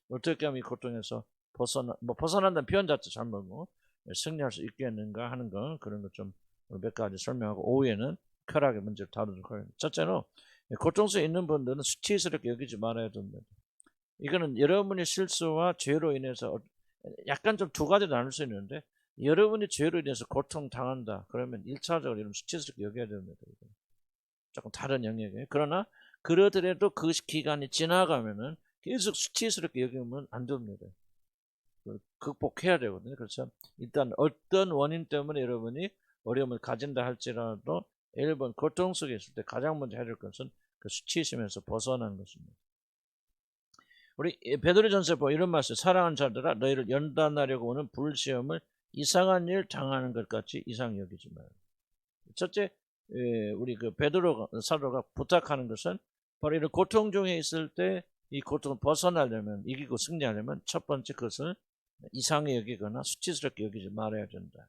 어떻게 하면 이 고통에서 벗어난다는 표현 자체 잘못고 승리할 수 있겠는가 하는 거, 그런 거 좀 몇 가지 설명하고, 오후에는 쾌락의 문제를 다루도록 하겠습니다. 첫째로, 고통 속에 있는 분들은 수치스럽게 여기지 말아야 됩니다. 이거는 여러분의 실수와 죄로 인해서 약간 좀 두 가지로 나눌 수 있는데, 여러분이 죄로 인해서 고통당한다 그러면 1차적으로 여러분 수치스럽게 여겨야 됩니다. 조금 다른 영역이에요. 그러나 그러더라도 그 기간이 지나가면은 계속 수치스럽게 여기면 안 됩니다. 극복해야 되거든요. 그래서 일단 어떤 원인 때문에 여러분이 어려움을 가진다 할지라도 1번 고통 속에 있을 때 가장 먼저 해야 될 것은 그 수치심에서 벗어나는 것입니다. 우리 베드로전서에 보면 이런 말씀, 사랑하는 자들아 너희를 연단하려고 오는 불시험을 이상한 일 당하는 것 같이 이상히 여기지 말아요. 첫째, 우리 그 베드로 사도가 부탁하는 것은 바로 이런 고통 중에 있을 때 이 고통을 벗어나려면, 이기고 승리하려면 첫 번째 것을 이상히 여기거나 수치스럽게 여기지 말아야 된다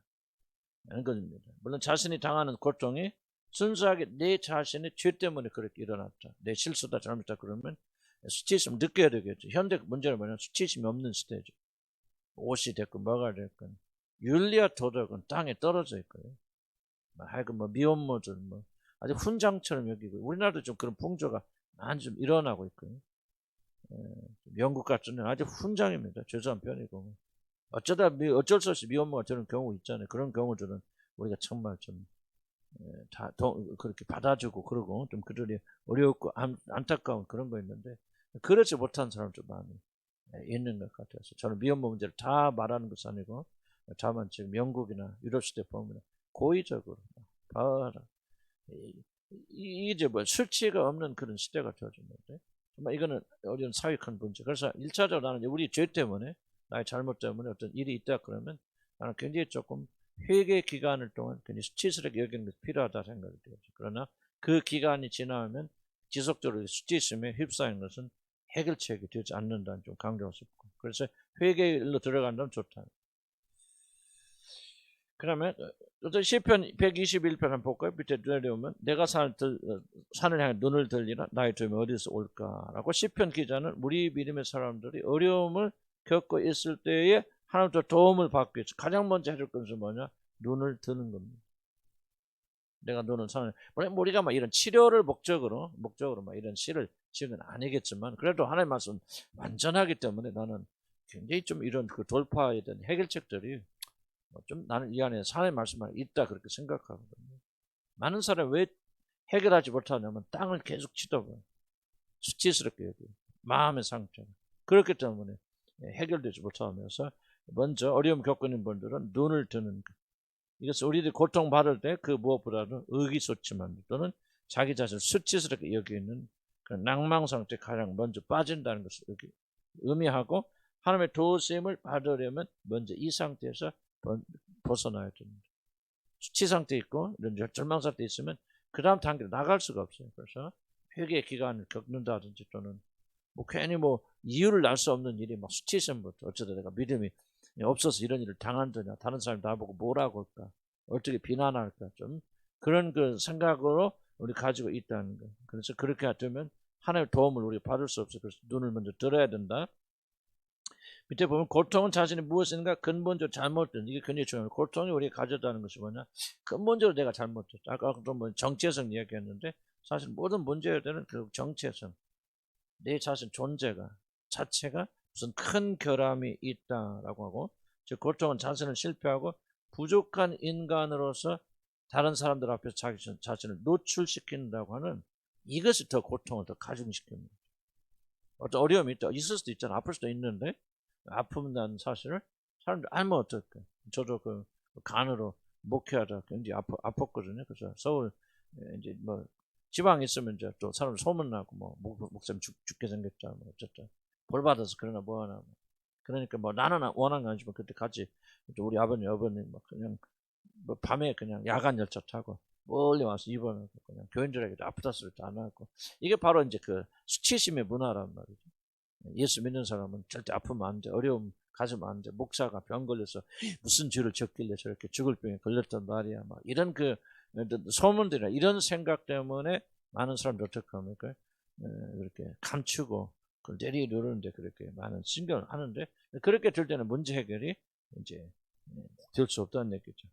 하는 것입니다. 물론 자신이 당하는 고통이 순수하게 내 자신의 죄 때문에 그렇게 일어났다, 내 실수다 잘못다 그러면 수치심 느껴야 되겠죠. 현대 문제는 뭐냐면 수치심이 없는 시대죠. 옷이 됐건 뭐가 됐건 윤리와 도덕은 땅에 떨어져 있고요. 하여간 미혼모들 아주 훈장처럼 여기고, 우리나라도 좀 그런 풍조가 많이 좀 일어나고 있고요. 영국 같은 데는 아주 훈장입니다. 죄송한 편이고, 어쩌다 어쩔 수 없이 미혼모가 되는 경우 있잖아요. 그런 경우들은 우리가 정말 좀 그렇게 받아주고 그러고, 좀 그들이 어렵고 안타까운 그런 거 있는데, 그렇지 못한 사람도 많이 있는 것 같아서 저는 미혼모 문제를 다 말하는 것은 아니고, 다만 지금 영국이나 유럽 시대 보면 고의적으로 봐라, 이제 수치가 없는 그런 시대가 되어졌는데, 정말 이거는 어려운 사회 큰 문제. 그래서 1차적으로 나는 우리 죄 때문에, 나의 잘못 때문에 어떤 일이 있다 그러면 나는 굉장히 조금 회개 기간을 동안 굉장히 수치스럽게 여기는 것이 필요하다 생각이 들어요. 그러나 그 기간이 지나면 지속적으로 수치심에 휩싸이는 것은 해결책이 되지 않는다는 좀 강조하고 싶고, 그래서 회개로 들어간다면 좋다. 그러면 또 시편 121편 한번 볼까요? 밑에 내려오면 내가 산을 향해 눈을 들리나 나의 도움이 어디서 올까라고, 시편 기자는 우리 믿음의 사람들이 어려움을 겪고 있을 때에 하나님부터 도움을 받기 위해서 가장 먼저 해줄 것은 뭐냐? 눈을 드는 겁니다. 내가 눈을 산을, 우리가 이런 치료를 목적으로 이런 시를 지은 건 아니겠지만, 그래도 하나님의 말씀 완전하기 때문에 나는 굉장히 좀 이런 그 돌파에 대한 해결책들이 좀 나는 이 안에 하나님의 말씀만 있다 그렇게 생각하거든요. 많은 사람이 왜 해결하지 못하냐면 땅을 계속 치더라고요. 수치스럽게 여기고 마음의 상처, 그렇기 때문에 해결되지 못하면서 먼저 어려움 겪고 있는 분들은 눈을 드는 것. 이것은 우리들이 고통받을 때 그 무엇보다도 의기소침함 또는 자기 자신을 수치스럽게 여기는 그런 낭망 상태에 가장 먼저 빠진다는 것을 의미하고, 하나님의 도우심을 받으려면 먼저 이 상태에서 벗어나야 됩니다. 수치 상태에 있고 이런 절망 상태에 있으면 그 다음 단계로 나갈 수가 없어요. 그래서 회개 기간을 겪는다든지, 또는 괜히 이유를 알 수 없는 일이 수치심부터 어쩌다 내가 믿음이 없어서 이런 일을 당한다냐, 다른 사람이 나보고 뭐라고 할까, 어떻게 비난할까, 좀 그런 그 생각으로 우리 가지고 있다는 거. 그래서 그렇게 되면 하나님의 도움을 우리가 받을 수 없어요. 그래서 눈을 먼저 들어야 된다. 밑에 보면 고통은 자신이 무엇인가 근본적으로 잘못된, 이게 굉장히 중요해요. 고통이 우리가 가져다는 것이 뭐냐? 근본적으로 내가 잘못했다. 아까도 정체성 이야기했는데, 사실 모든 문제에 대한 그 정체성, 내 자신 존재가 자체가 무슨 큰 결함이 있다라고 하고, 즉 고통은 자신을 실패하고 부족한 인간으로서 다른 사람들 앞에서 자기 자신을 노출시킨다고 하는, 이것이 더 고통을 더 가중시킵니다. 어떤 어려움이 있을 수도 있잖아. 아플 수도 있는데, 아픔이라는 사실을 사람들 알면 어떨까? 저도 그 간으로 목회하다 굉장히 아팠거든요. 그래서 서울 이제 지방에 있으면 이제 또 사람 소문나고 목사님 죽게 생겼다, 어쨌든 벌 받아서 그러나 뭐하나. 그러니까 나는 원한 건 아니지만 그때 같이 우리 아버님 그냥 밤에 그냥 야간 열차 타고 멀리 와서 입원하고 그냥 교인들에게도 아프다 소리도 안 하고, 이게 바로 이제 그 수치심의 문화란 말이죠. 예수 믿는 사람은 절대 아프면 안 돼, 어려움 가지면 안 돼, 목사가 병 걸려서 무슨 죄를 졌길래 저렇게 죽을 병에 걸렸단 말이야, 이런 그 소문들이나 이런 생각 때문에 많은 사람들 어떻게 합니까? 이렇게 감추고 그걸 내리누르는데 그렇게 많은 신경을 하는데, 그렇게 될 때는 문제 해결이 이제 될 수 없다는 얘기죠.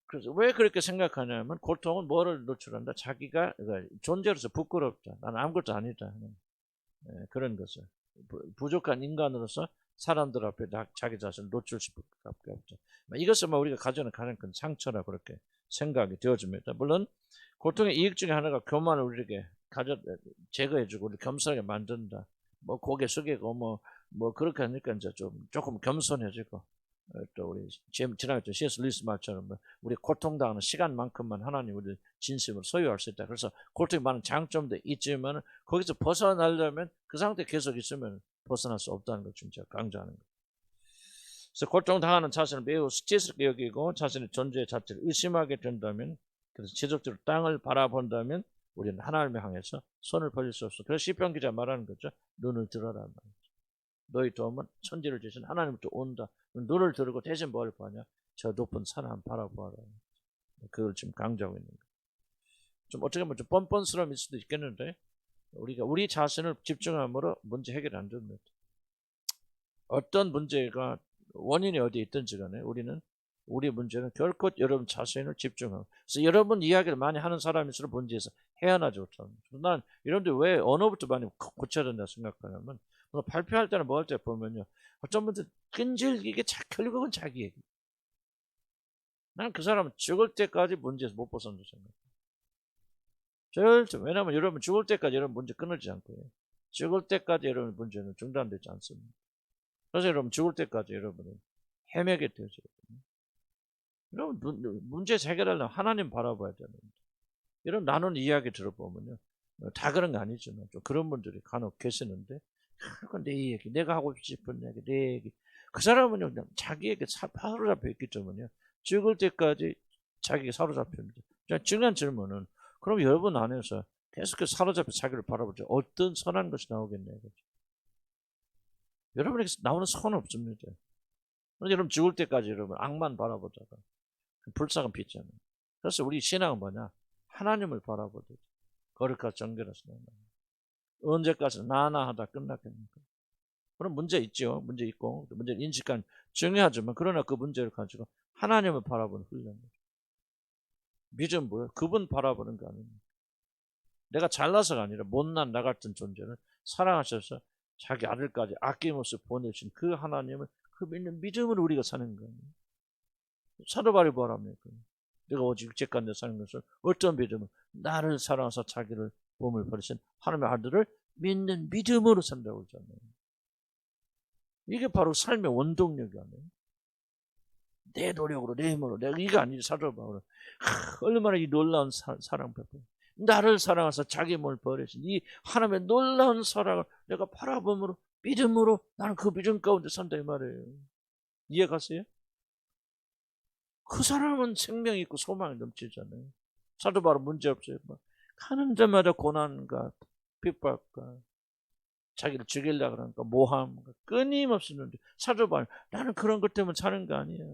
그래서 왜 그렇게 생각하냐면, 고통은 뭐를 노출한다? 자기가 존재로서 부끄럽다, 나는 아무것도 아니다 하는 그런 것을, 부족한 인간으로서 사람들 앞에 자기 자신을 노출 수밖에 없죠. 이것은 우리가 가져오는 가장 큰 상처라 그렇게 생각이 되어집니다. 물론 고통의 이익 중에 하나가 교만을 우리에게 제거해주고 우리 겸손하게 만든다. 고개 숙이고 그렇게 하니까 이제 조금 겸손해지고, 또 우리 지난해 C.S. 루이스 말처럼 우리 고통당하는 시간만큼만 하나님 우리 진심으로 소유할 수 있다. 그래서 고통이 많은 장점도 있지만 거기서 벗어나려면 그 상태 계속 있으면 벗어날 수 없다는 걸 진짜 강조하는 거예요. 그래서 고통당하는 자신을 매우 수치스럽게 여기고 자신의 존재 자체를 의심하게 된다면, 그래서 지속적으로 땅을 바라본다면 우리는 하나님을 향해서 손을 벌릴 수 없어. 그래서 시편 기자 말하는 거죠. 눈을 들어라 말이죠. 너희 도움은 천지를 지신 하나님부터 온다. 눈을 들고 대신 뭘 보냐? 저 높은 산 한번 바라보아라. 그걸 지금 강조하고 있는 거예요. 좀 어떻게 보면 좀 뻔뻔스러움일 수도 있겠는데, 우리가 우리 자신을 집중함으로 문제 해결 안 됩니다. 어떤 문제가 원인이 어디에 있든지 간에 우리 문제는 결코 여러분 자신을 집중하고, 그래서 여러분 이야기를 많이 하는 사람일수록 문제에서 헤어나지 못합니다. 난 이런데 왜 언어부터 많이 고쳐야 된다 생각하냐면, 발표할 때는 뭐 할 때 보면요, 어떤 분들 끈질기게 결국은 자기 얘기. 난 그 사람은 죽을 때까지 문제에서 못 벗어난다고 생각해요. 절대. 왜냐하면 여러분 죽을 때까지 여러분 문제 끊어지지 않고요. 죽을 때까지 여러분 문제는 중단되지 않습니다. 그래서 여러분 죽을 때까지 여러분은 헤매게 되죠. 여러분 문제 해결하려면 하나님 바라봐야 됩니다. 이런 나눈 이야기 들어보면요, 다 그런 거 아니지만 좀 그런 분들이 간혹 계시는데, 내 얘기, 내가 하고 싶은 얘기, 내 얘기. 그 사람은요, 그냥 자기에게 사로잡혀 있기 때문에 죽을 때까지 자기에게 사로잡힙니다. 중요한 질문은, 그럼 여러분 안에서 계속해서 사로잡혀 자기를 바라보죠. 어떤 선한 것이 나오겠냐요. 여러분에게 나오는 선은 없습니다. 여러분 죽을 때까지 여러분 악만 바라보다가 불쌍한 빛잖아요. 그래서 우리 신앙은 뭐냐? 하나님을 바라보듯 거룩하고 정결하시 언제까지 나나 하다 끝나겠습니까? 그런 문제 있죠. 문제 있고 문제 인식한 중요하지만, 그러나 그 문제를 가지고 하나님을 바라보는 훈련입니다. 믿음 뭐예요? 그분 바라보는 거 아닙니까? 내가 잘나서가 아니라 못난 나 같은 존재를 사랑하셔서 자기 아들까지 아낌없이 보내신 그 하나님을 그 믿는 믿음으로 우리가 사는 거예요. 사도 바울이 뭐랍니까? 내가 오직 육체가운데 사는 것을 어떤 믿음을, 나를 사랑하사 자기를 몸을 버리신 하나님의 아들을 믿는 믿음으로 산다고 그러잖아요. 이게 바로 삶의 원동력이 아니에요. 내 노력으로, 내 힘으로, 내가 이거 아니지. 사도 바울은 얼마나 이 놀라운 사랑 베풀어. 나를 사랑하사 자기 몸을 버리신 이 하나님의 놀라운 사랑을 내가 바라봄으로, 믿음으로 나는 그 믿음 가운데 산다 이 말이에요. 이해가세요? 그 사람은 생명이 있고 소망이 넘치잖아요. 사도 바울 문제 없어요. 가는 데마다 고난과 핍박과 자기를 죽이려고 그러니까 모함 끊임없이 있는데, 사도 바울 나는 그런 것 때문에 사는 거 아니야.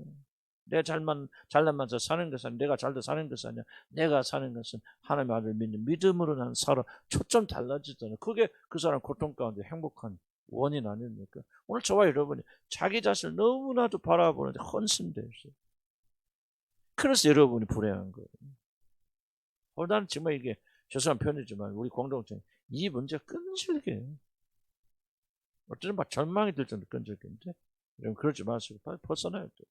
내가 잘난만 사는 것은 아니야. 내가 잘돼 사는 것은 아니야. 내가 사는 것은 하나님의 아들을 믿는 믿음으로 나는 살아. 초점 달라지잖아요. 그게 그 사람 고통 가운데 행복한 원인 아닙니까? 오늘 저와 여러분이 자기 자신을 너무나도 바라보는데 헌신되어 있어요. 그래서 여러분이 불행한 거예요. 나는 정말 이게 죄송한 표현이지만 우리 공동체 이 문제가 끈질겨요. 어쩌면 막 절망이 들 정도 끈질긴데, 여러분 그러지 마시고 빨리 벗어나야 돼.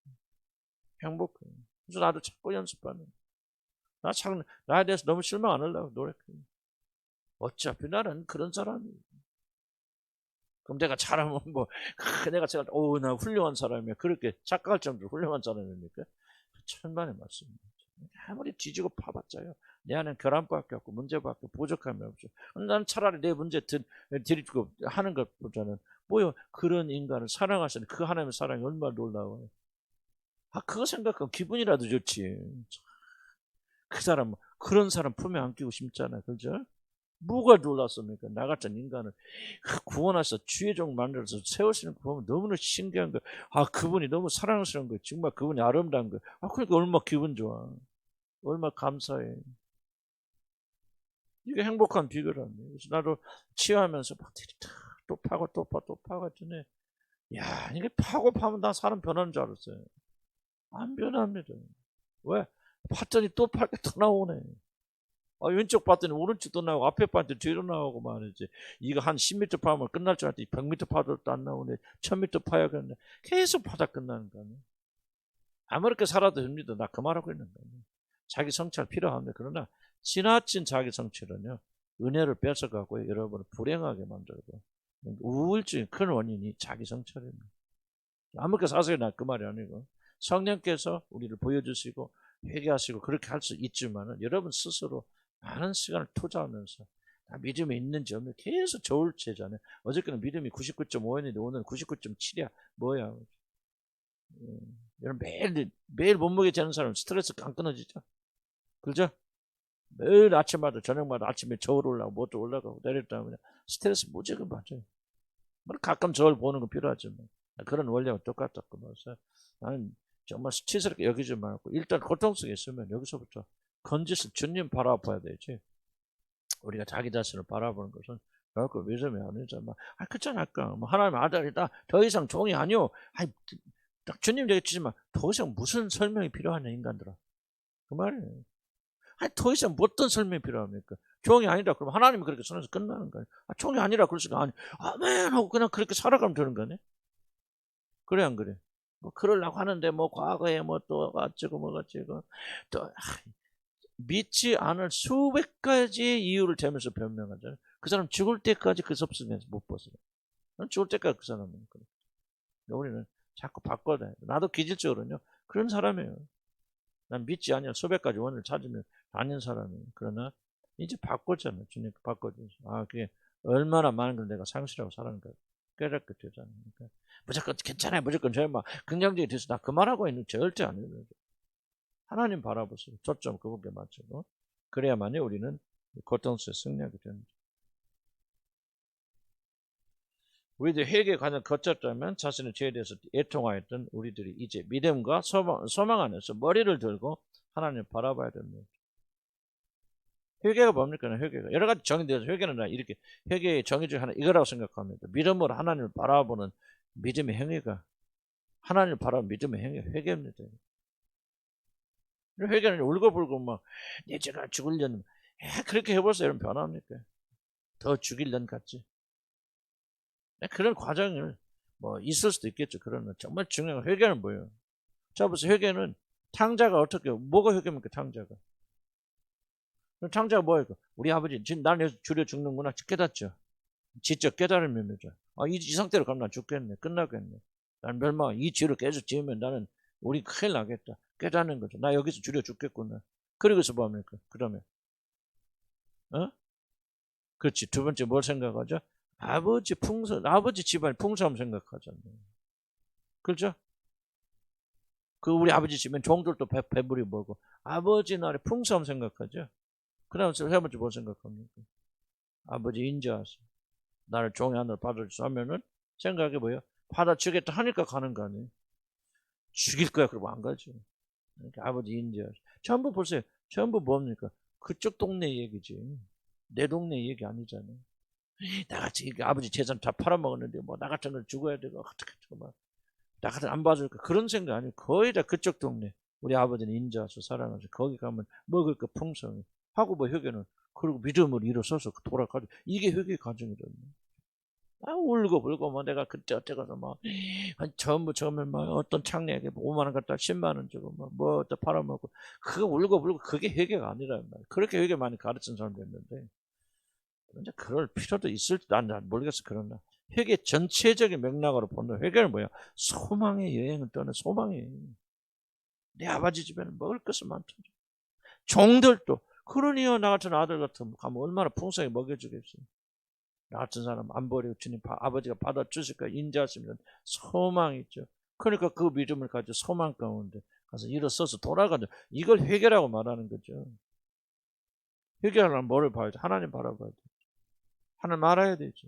행복해요. 그래서 나도 자꾸 연습하는. 나에 대해서 너무 실망 안 하려고 노력해요. 어차피 나는 그런 사람이에요. 그럼 내가 잘하면 나 훌륭한 사람이야. 그렇게 착각할 정도로 훌륭한 사람입니까? 천만의 말씀입니다. 아무리 뒤지고 파봤자요, 내 안에는 결함밖에 없고 문제밖에 부족함이 없죠. 난 차라리 내 문제 드리고 하는 것보다는 그런 인간을 사랑하시는 그 하나님의 사랑이 얼마나 놀라워요. 그거 생각하면 기분이라도 좋지. 그 사람, 그런 사람 품에 안기고 싶잖아요. 그죠? 뭐가 놀랐습니까? 나 같은 인간을 구원하셔서 주의 종 만들어서 세우시는 거 보면 너무나 신기한 거예요. 그분이 너무 사랑스러운 거예요. 정말 그분이 아름다운 거예요. 그러니까 얼마나 기분 좋아. 얼마나 감사해. 이게 행복한 비결이랍니다. 그래서 나도 치유하면서 막 또 파고 또 파고 야, 이게 파면 나 사람 변하는 줄 알았어요. 안 변합니다. 왜? 봤더니 또 팔 게 더 나오네. 왼쪽 봤더니 오른쪽도 나오고, 앞에 봤더니 뒤로 나오고 말이지. 이거 한 10m 파면 끝날 줄 알았더니 100m 파도 안 나오네. 1000m 파야겠네. 계속 파다 끝나는 거 아니에요. 아무렇게 살아도 됩니다. 나 그 말하고 있는 거예요. 자기 성찰 필요합니다. 그러나 지나친 자기 성찰은요, 은혜를 뺏어가고 여러분을 불행하게 만들고, 우울증의 큰 원인이 자기 성찰입니다. 아무렇게 사세요. 나 그 말이 아니고. 성령께서 우리를 보여주시고 회개하시고 그렇게 할 수 있지만은 여러분 스스로 많은 시간을 투자하면서 믿음이 있는지 없는지 계속 저울 채잖아요. 어저께는 믿음이 99.5였는데 오늘은 99.7이야. 뭐야. 여러분 매일 몸무게 재는 사람은 스트레스 안 끊어지죠. 그죠? 매일 아침마다 저녁마다 아침에 저울 올라가고 뭐도 올라가고 내렸다 하면 스트레스 무지금 받죠. 가끔 저울 보는 거 필요하지만 그런 원리와 똑같다고 말해서 나는 정말 수치스럽게 여기지 말고 일단 고통 속에 있으면 여기서부터 건지서 주님 바라봐야 되지. 우리가 자기 자신을 바라보는 것은 결코 믿음이 아니죠. 그렇잖아. 아까 하나님 아들이다. 더 이상 종이 아니오. 딱 주님 얘기했지만 더 이상 무슨 설명이 필요하냐 인간들아. 그 말이에요. 더 이상 어떤 설명이 필요합니까? 종이 아니다. 그럼 하나님이 그렇게 선에서 끝나는 거예요. 종이 아니라 그럴 수가 아니. 아멘 하고 그냥 그렇게 살아가면 되는 거네. 그래 안 그래? 그러려고 하는데 과거에 또 어쩌고 또 믿지 않을 수백 가지의 이유를 대면서 변명하잖아요. 그 사람 죽을 때까지 그 섭승에서 못 벗어요. 죽을 때까지 그 사람은 그래. 우리는 자꾸 바꿔야 돼. 나도 기질적으로는요. 그런 사람이에요. 난 믿지 않을 수백 가지 원을 찾으면 다닌 사람이에요. 그러나 이제 바꿨잖아요. 주님 바꿔줘서. 그게 얼마나 많은 걸 내가 상실하고 살아는가 깨닫게 되잖아요. 그러니까 무조건 괜찮아요. 무조건 저희 긍정적이 돼서 나 그 말하고 있는 절대 아니에요. 하나님 바라보세요. 초점 그분께 맞추고 그래야만이 우리는 고통스에 승리하게 됩니다. 우리들이 회개에 가장 거쳤다면 자신의 죄에 대해서 애통하였던 우리들이 이제 믿음과 소망 안에서 머리를 들고 하나님을 바라봐야 됩니다. 회개가 뭡니까? 회개가 여러 가지 정의되어서 회개는 이렇게 회개의 정의 중 하나 이거라고 생각합니다. 믿음으로 하나님을 바라보는 믿음의 행위가 하나님을 바라보는 믿음의 행위 회개입니다. 회개는 울고불고 내 죄가 죽으려는 그렇게 해보세요. 여러분 변합니까? 더 죽이려는 같지. 그런 과정을 있을 수도 있겠죠. 그러나 정말 중요한 회개는 뭐예요? 자 보세요. 회개는 탕자가 어떻게 뭐가 회개입니까? 탕자가 뭐예요? 우리 아버지 지금 나는 줄여 죽는구나 깨닫죠. 지적 깨달음입니다. 이 상태로 가면 난 죽겠네. 끝나겠네. 난 멸망 이 죄를 계속 지으면 나는 우리 큰일 나겠다. 깨닫는 거죠. 나 여기서 줄여 죽겠구나. 그러고서 뭡니까? 그러면 그렇지. 두 번째 뭘 생각하죠? 아버지 집안 풍성함 생각하잖아요. 그렇죠? 우리 아버지 집엔 종들도 배불리 먹고 아버지 나라의 풍성함 생각하죠. 그 다음에 세 번째 뭘 생각합니까? 아버지 인자하시 나를 종의 하늘을 받아주소 하면은 생각이 뭐예요? 받아주겠다 하니까 가는 거 아니에요? 죽일 거야 그러면 안 가죠. 그러니까 아버지 인자하시 전부 보세요. 전부 뭡니까? 그쪽 동네 얘기지. 내 동네 얘기 아니잖아요. 나같이 아버지 재산 다 팔아먹었는데 나 같은 걸 죽어야 되고 어떻게 나 같은 안 봐줄까 그런 생각 아니에요. 거의 다 그쪽 동네 우리 아버지는 인자하셔 사랑하셔 거기 가면 먹을 거 풍성해 하고 회개는 그리고 믿음을 일어서서 돌아가죠. 이게 회개의 과정이거든요. 울고 내가 그때 어때가서 전부 처음에 어떤 창녀에게 5만 원 갖다 10만 원 주고 또 팔아먹고 그거 울고 그게 회개가 아니란 말이에요. 그렇게 회개 많이 가르친 사람도 있는데 이제 그럴 필요도 있을지 난 모르겠어. 그러나 회개 전체적인 맥락으로 보는 회개는 뭐야? 소망의 여행을 떠는 소망의 여행. 내 아버지 집에는 먹을 것은 많다. 종들도 그러니요 나 같은 아들 같은 가면 얼마나 풍성히 먹여주겠어요. 나 같은 사람 안 버리고 주님 아버지가 받아주실까 인자하시면 소망이 있죠. 그러니까 그 믿음을 가지고 소망 가운데 가서 일어서서 돌아가죠. 이걸 회개라고 말하는 거죠. 회개하려면 뭐를 봐야 돼? 하나님 바라봐야 돼. 하나님 알아야 되지.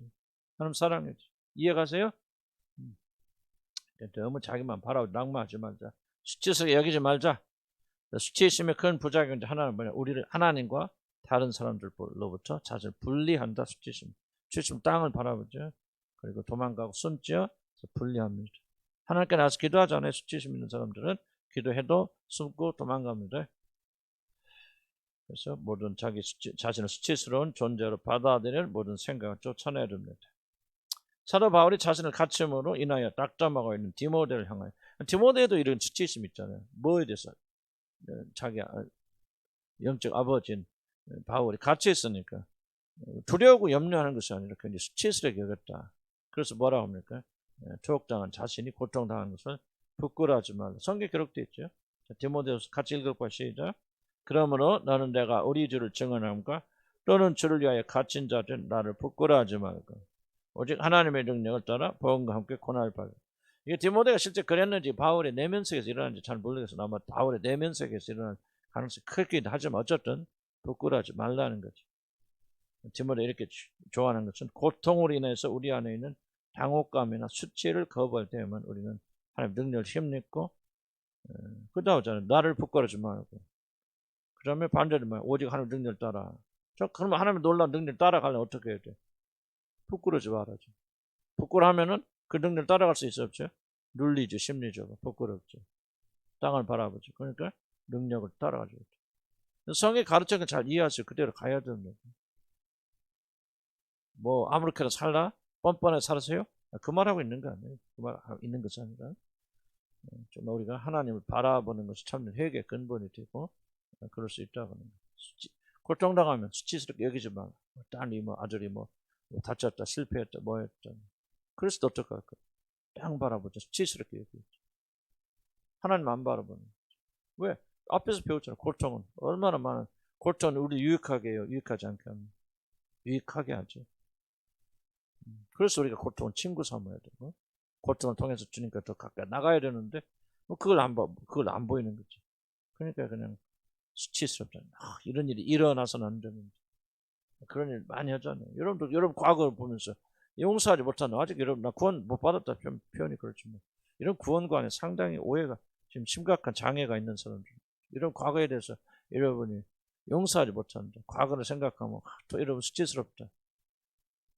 하나님 사랑해야지. 이해가세요? 너무 자기만 바라고 낭만하지 말자. 수치스럽게 여기지 말자. 수치에 있으면 큰 부작용인데 하나는 뭐냐? 우리를 하나님과 다른 사람들로부터 자신을 분리한다. 수치심. 수치심 땅을 바라보죠. 그리고 도망가고 숨지어 분리합니다. 하나님께 나서 기도하잖아요. 수치심 있는 사람들은 기도해도 숨고 도망갑니다. 그래서 모든 자신을 수치스러운 존재로 받아들일 모든 생각을 쫓아내야 됩니다. 사도 바울이 자신을 가침으로 인하여 낙담하고 있는 디모데를 향하여, 디모데에도 이런 수치심이 있잖아요. 뭐에 대해서? 자기 영적 아버지인 바울이 같이 있으니까 두려우고 염려하는 것이 아니라 굉장히 수치스럽게 여겼다. 그래서 뭐라고 합니까? 투옥당한 자신이 고통당한 것을 부끄러워하지 말라. 성경에 기록되어 있죠. 디모데후서 같이 읽어봐. 시작. 그러므로 너는 내가 우리 주를 증언함과 또는 주를 위하여 갇힌 자된 나를 부끄러워하지 말고 오직 하나님의 능력을 따라 복음과 함께 고난을 받아. 이게 디모데가 실제 그랬는지 바울의 내면 세계에서 일어났는지 잘 모르겠어요. 아마 바울의 내면 세계에서 일어날 가능성이 크긴 하지만 어쨌든 부끄러워하지 말라는 거죠. 디모데 이렇게 좋아하는 것은 고통으로 인해서 우리 안에 있는 당혹감이나 수치를 거부할 때에만 우리는 하나님 능력을 힘입고 그다음에 나를 부끄러워하지 말고 그러면 반대로 말 오직 하나님 능력을 따라. 그러면 하나님의 놀라운 능력을 따라가려면 어떻게 해야 돼? 부끄러워지 말아야죠. 부끄러워하면은 그 능력을 따라갈 수 있어 없죠? 눌리죠. 심리적으로. 부끄럽죠. 땅을 바라보죠. 그러니까 능력을 따라가죠. 성의 가르침을 잘 이해하세요. 그대로 가야 됩니다. 뭐 아무렇게나 살라? 뻔뻔하게 살으세요? 그 말하고 있는 거 아니에요. 그 말하고 있는 것이 아니라 좀 우리가 하나님을 바라보는 것이 참 회개의 근본이 되고 그럴 수 있다고 하는 거예요. 고통당하면 수치스럽게 여기지 마. 딸이 뭐 아들이 뭐 다쳤다 실패했다 뭐 했다. 그래서 어떡할 거야. 땅 바라보자. 수치스럽게 여기죠. 하나님 안 바라보는 거죠. 왜? 앞에서 배웠잖아. 고통은 얼마나 많은 고통은 우리 유익하게 해요. 유익하지 않게 합니다. 유익하게 하죠. 그래서 우리가 고통은 친구 삼아야 되고 고통을 통해서 주님과 더 가까이 나가야 되는데 뭐 그걸 안 보이는 거죠. 그러니까 그냥 수치스럽잖아요. 이런 일이 일어나서는 안 되는데 그런 일 많이 하잖아요. 여러분 과거를 보면서 용서하지 못하는 아직 여러분 나 구원 못 받았다 표현이 그렇지만 이런 구원관에 상당히 오해가 지금 심각한 장애가 있는 사람들 이런 과거에 대해서 여러분이 용서하지 못한다. 과거를 생각하면 또 여러분 수치스럽다.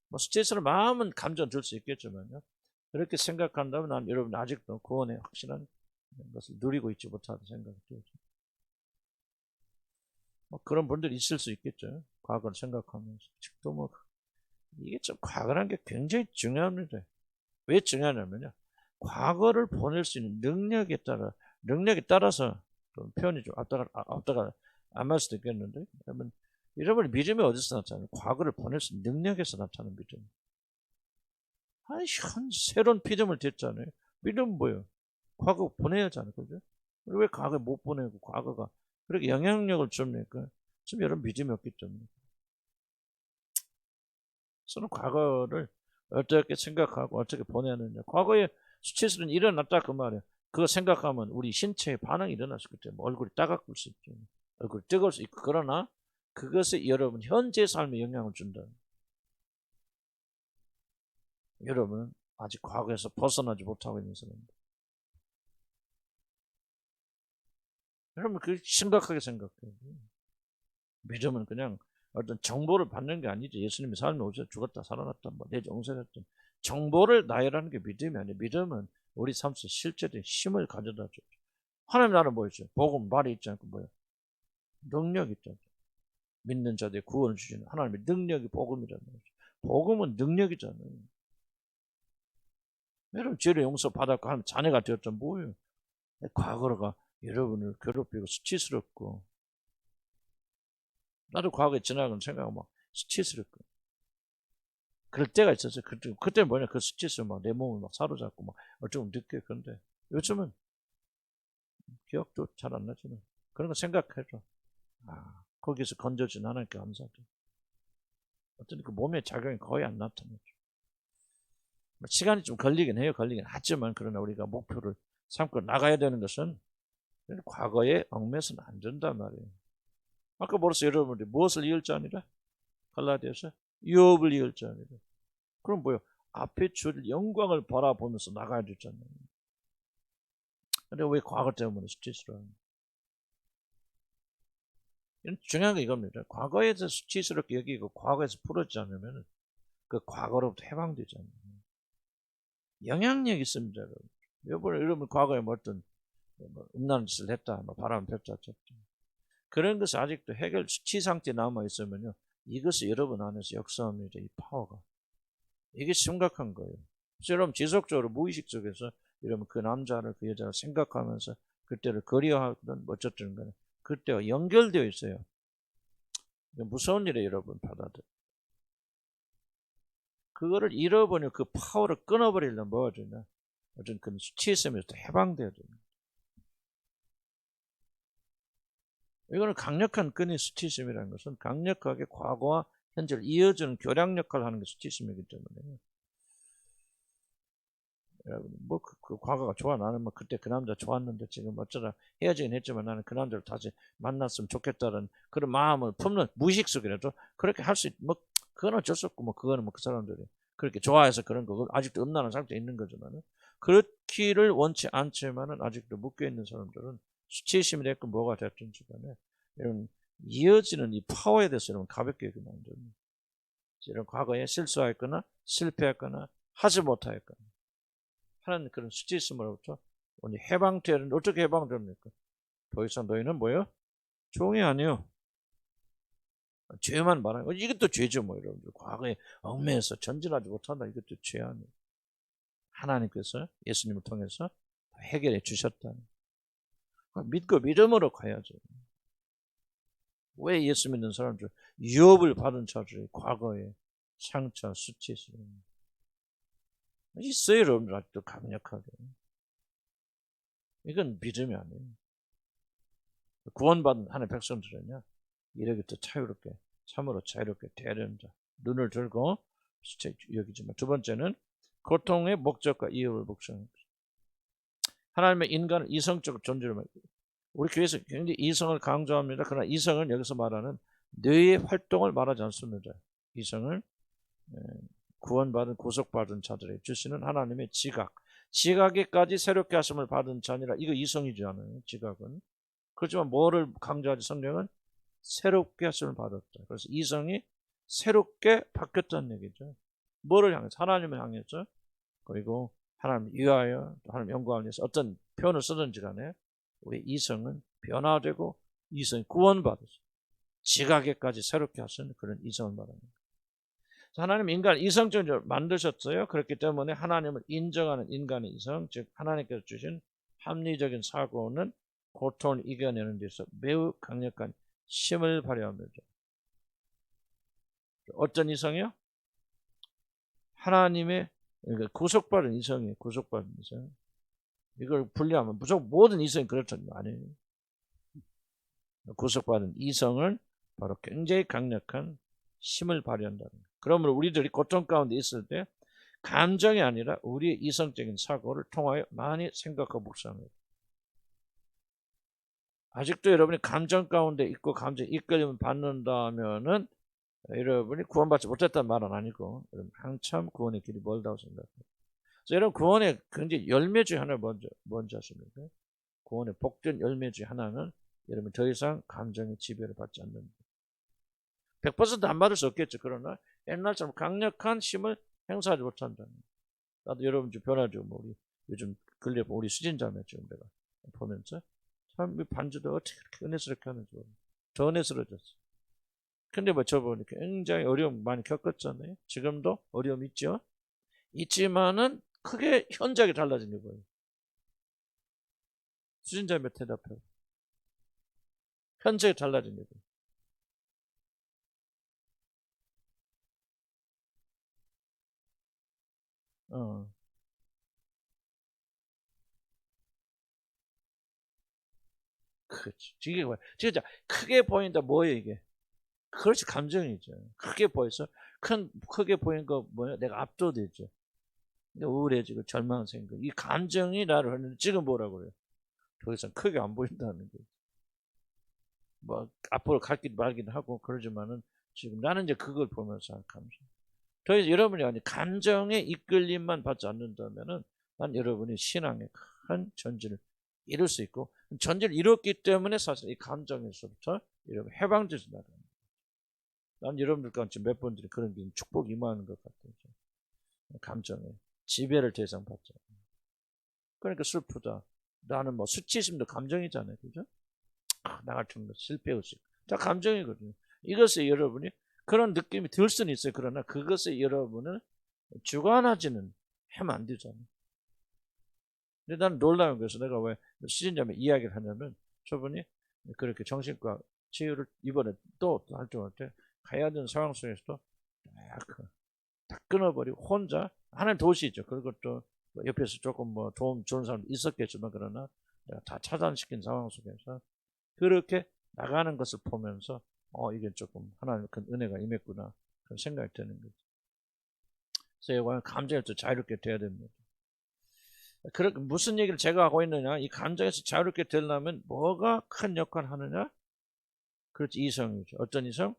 뭐 수치스러운 마음은 감정 들 수 있겠지만요. 그렇게 생각한다면 난 여러분 아직도 구원의 확실한 것을 누리고 있지 못하다는 생각이 들죠. 뭐 그런 분들이 있을 수 있겠죠. 과거를 생각하면서. 또 뭐 이게 좀 과거라는 게 굉장히 중요합니다. 왜 중요하냐면요. 과거를 보낼 수 있는 능력에 따라서 표현이 좀 앞다가 안 맞을 수도 있겠는데 여러분 믿음이 어디서 나타나요? 과거를 보낼 수 있는 능력에서 나타나는 믿음. 아니 새로운 믿음을 됐잖아요. 믿음은 뭐예요? 과거 보내야 하잖아요. 그죠? 왜 과거에 못 보내고 과거가 그렇게 영향력을 줍니까? 지금 여러분 믿음이 없기 때문에. 저는 과거를 어떻게 생각하고 어떻게 보내느냐. 과거에 수치스러운 일이 일어났다 그 말이에요. 그거 생각하면 우리 신체에 반응이 일어났을 때 얼굴이 따가울 수 있죠. 얼굴이 뜨거울 수 있고 그러나 그것이 여러분 현재 삶에 영향을 준다. 여러분은 아직 과거에서 벗어나지 못하고 있는 사람입니다. 여러분 그 심각하게 생각해요. 믿음은 그냥 어떤 정보를 받는 게 아니죠. 예수님이 삶에 오셔서 죽었다 살아났다 내 정세했다 정보를 나열하는 게 믿음이 아니에요. 믿음은 우리 삶 속에 실제된 힘을 가져다 줘요. 하나님 나라는 뭐였죠? 복음 말이 있지 않고 뭐예요? 능력이 있잖아요. 믿는 자들의 구원을 주시는 하나님의 능력이 복음이잖아요. 복음은 능력이잖아요. 여러분 죄를 용서받았고 하나님 자녀가 되었던 뭐예요? 과거가 여러분을 괴롭히고 수치스럽고 나도 과거에 지나간 생각하고 막 수치스럽고 그럴 때가 있었어요. 그때 뭐냐 그 수치스러움 막 내 몸을 막 사로잡고 막 어쩌면 느껴요. 그런데 요즘은 기억도 잘 안 나잖아요. 그런 거 생각해줘. 거기서 건져진 하나님께 감사하죠. 어떤 그 몸의 작용이 거의 안 나타나죠. 시간이 좀 걸리긴 해요. 걸리긴 하지만 그러나 우리가 목표를 삼고 나가야 되는 것은 과거에 얽매서는 안 된단 말이에요. 아까 벌써 여러분들이 무엇을 이을 자 아니라 갈라디아서 유업을 이을 자 아니라 그럼 뭐요? 앞에 줄 영광을 바라보면서 나가야 되잖아요. 근데 왜 과거 때문에 스트레스를 하는 중요한 게 이겁니다. 과거에서 수치스럽게 여기고 과거에서 풀었지 않으면 그 과거로부터 해방되잖아요. 영향력이 있습니다. 여러분 과거에 뭐 어떤 음란한 짓을 했다, 바람 폈다, 쳤다. 그런 것이 아직도 해결 수치 상태에 남아 있으면요, 이것이 여러분 안에서 역사합니다. 이 파워가. 이게 심각한 거예요. 그래서 여러분 지속적으로 무의식 속에서 여러분 그 남자를 그 여자를 생각하면서 그때를 그리워하든 어쨌든 간에 그때와 연결되어 있어요. 무서운 일에 여러분 받아들여. 그거를 잃어버리면 그 파워를 끊어버리려면 뭐가 되냐? 어떤 그 수치심에서 해방돼야 됩니다. 이거는 강력한 끈이 수치심이라는 것은 강력하게 과거와 현재를 이어주는 교량 역할을 하는 게 수치심이기 때문에 여러분 그 과거가 좋아. 나는 뭐 그때 그 남자 좋았는데 지금 어쩌다 헤어지긴 했지만 나는 그 남자를 다시 만났으면 좋겠다는 그런 마음을 품는 무의식 속이라도 그렇게 할 수 뭐 그건 어쩔 수 없고 뭐 그거는 뭐 그 사람들이 그렇게 좋아해서 그런 거 아직도 음란한 상태에 있는 거지만은 그렇기를 원치 않지만은 아직도 묶여 있는 사람들은 수치심이 됐건 뭐가 됐든지 간에 이런 이어지는 이 파워에 대해서 여러분 가볍게 여기면 안 됩니다. 이런 과거에 실수했거나 실패했거나 하지 못하였거나 하는 그런 수치심으로부터 해방되는 어떻게 해방됩니까? 더 이상 너희는 뭐요? 종이 아니요. 죄만 말하는 이것도 죄죠, 뭐 여러분들. 과거에 얽매여서 전진하지 못한다. 이것도 죄 아니에요. 하나님께서 예수님을 통해서 해결해 주셨다. 믿고 믿음으로 가야죠. 왜 예수 믿는 사람들 유업을 받은 자들이 과거에 상처, 수치심 있어요, 여러분들. 아직도 강력하게. 이건 믿음이 아니에요. 구원받은 하나님의 백성들은요, 이렇게 자유롭게, 참으로 자유롭게 대하려는 자, 눈을 들고 여기지만 두 번째는 고통의 목적과 이유를 목적합니다. 하나님의 인간을 이성적 존재로 우리 교회에서 굉장히 이성을 강조합니다. 그러나 이성은 여기서 말하는 뇌의 활동을 말하지 않습니다. 이성을 구원받은 구속받은 자들의 주시는 하나님의 지각에까지 새롭게 하심을 받은 자니라. 이거 이성이지 않아요. 지각은. 그렇지만 뭐를 강조하지? 성경은 새롭게 하심을 받았다. 그래서 이성이 새롭게 바뀌었다는 얘기죠. 뭐를 향해서? 하나님을 향해서. 그리고 하나님 위하여 하나님 영광을 위해서 어떤 표현을 쓰든지 간에 우리 이성은 변화되고 이성이 구원받아서 지각에까지 새롭게 하시는 그런 이성을 말합니다. 하나님 인간을 이성적으로 만드셨어요. 그렇기 때문에 하나님을 인정하는 인간의 이성, 즉 하나님께서 주신 합리적인 사고는 고통을 이겨내는 데서 매우 강력한 힘을 발휘합니다. 어떤 이성이요? 하나님의 구속받은 이성이에요. 구속받은 이성. 이걸 분리하면 무조건 모든 이성이 그렇다는 거 아니에요. 구속받은 이성을 바로 굉장히 강력한 힘을 발휘한다는 거예요. 그러므로 우리들이 고통 가운데 있을 때 감정이 아니라 우리의 이성적인 사고를 통하여 많이 생각하고 묵상합니다. 아직도 여러분이 감정 가운데 있고 감정에 이끌림을 받는다면은 여러분이 구원받지 못했다는 말은 아니고 여러분 한참 구원의 길이 멀다고 생각합니다. 그래서 여러분 구원의 굉장히 열매 중에 하나 뭔지 아십니까? 구원의 복된 열매 중에 하나는 여러분 더 이상 감정의 지배를 받지 않는 100% 안 받을 수 없겠죠. 그러나 옛날처럼 강력한 힘을 행사하지 못한다는. 나도 여러분 좀 변하죠. 뭐 우리 요즘 근래 우리 수진자매 지금 내가 보면서 참 반주도 어떻게 그렇게 은혜스럽게 하는지 더 은혜스러워졌어. 근데 뭐 저번에 굉장히 어려움 많이 겪었잖아요. 지금도 어려움 있죠. 있지만은 크게 현저하게 달라진 게 뭐예요? 수진자매 대답해. 현저하게 달라진 게 뭐예요? 그렇지. 이게 뭐야? 진짜 크게 보인다. 뭐예요 이게? 그렇지, 감정이죠. 크게 보여서 크게 보이는 거 뭐야? 내가 압도되죠. 우울해지고 절망 생기고 이 감정이 나를 하는데 지금 뭐라고 그래요? 더 이상 크게 안 보인다는 거죠. 뭐 앞으로 갈길 말긴 하고 그러지만은 지금 나는 이제 그걸 보면서 감정. 더 이상 여러분이 아니 감정의 이끌림만 받지 않는다면은 난 여러분이 신앙의 큰 전진을 이룰 수 있고 전진을 이뤘기 때문에 사실 이 감정에서부터 여러분 해방되신다. 난 여러분들과 몇 번들이 그런 게 축복이 임하는 것 같아요. 감정에 지배를 대상 받죠. 그러니까 슬프다. 나는 뭐 수치심도 감정이잖아요, 그죠? 나 같은 거 실패의식 다 감정이거든요. 이것에 여러분이 그런 느낌이 들 수는 있어요. 그러나 그것에 여러분을 주관하지는 하면 안 되잖아요. 근데 나는 놀라운 것은 내가 왜 시진자매 이야기를 하냐면 저분이 그렇게 정신과 치유를 이번에 또 활동할 때 가야 되는 상황 속에서도 다 끊어버리고 혼자 하나님 도우시죠. 그것도 옆에서 조금 뭐 도움 주는 사람 있었겠지만 그러나 내가 다 차단시킨 상황 속에서 그렇게 나가는 것을 보면서 이게 조금 하나님의 큰 은혜가 임했구나 그런 생각이 드는 거죠. 그래서 이거 감정에서 자유롭게 돼야 됩니다. 그렇게 무슨 얘기를 제가 하고 있느냐? 이 감정에서 자유롭게 되려면 뭐가 큰 역할을 하느냐? 그렇지, 이성이죠. 어떤 이성?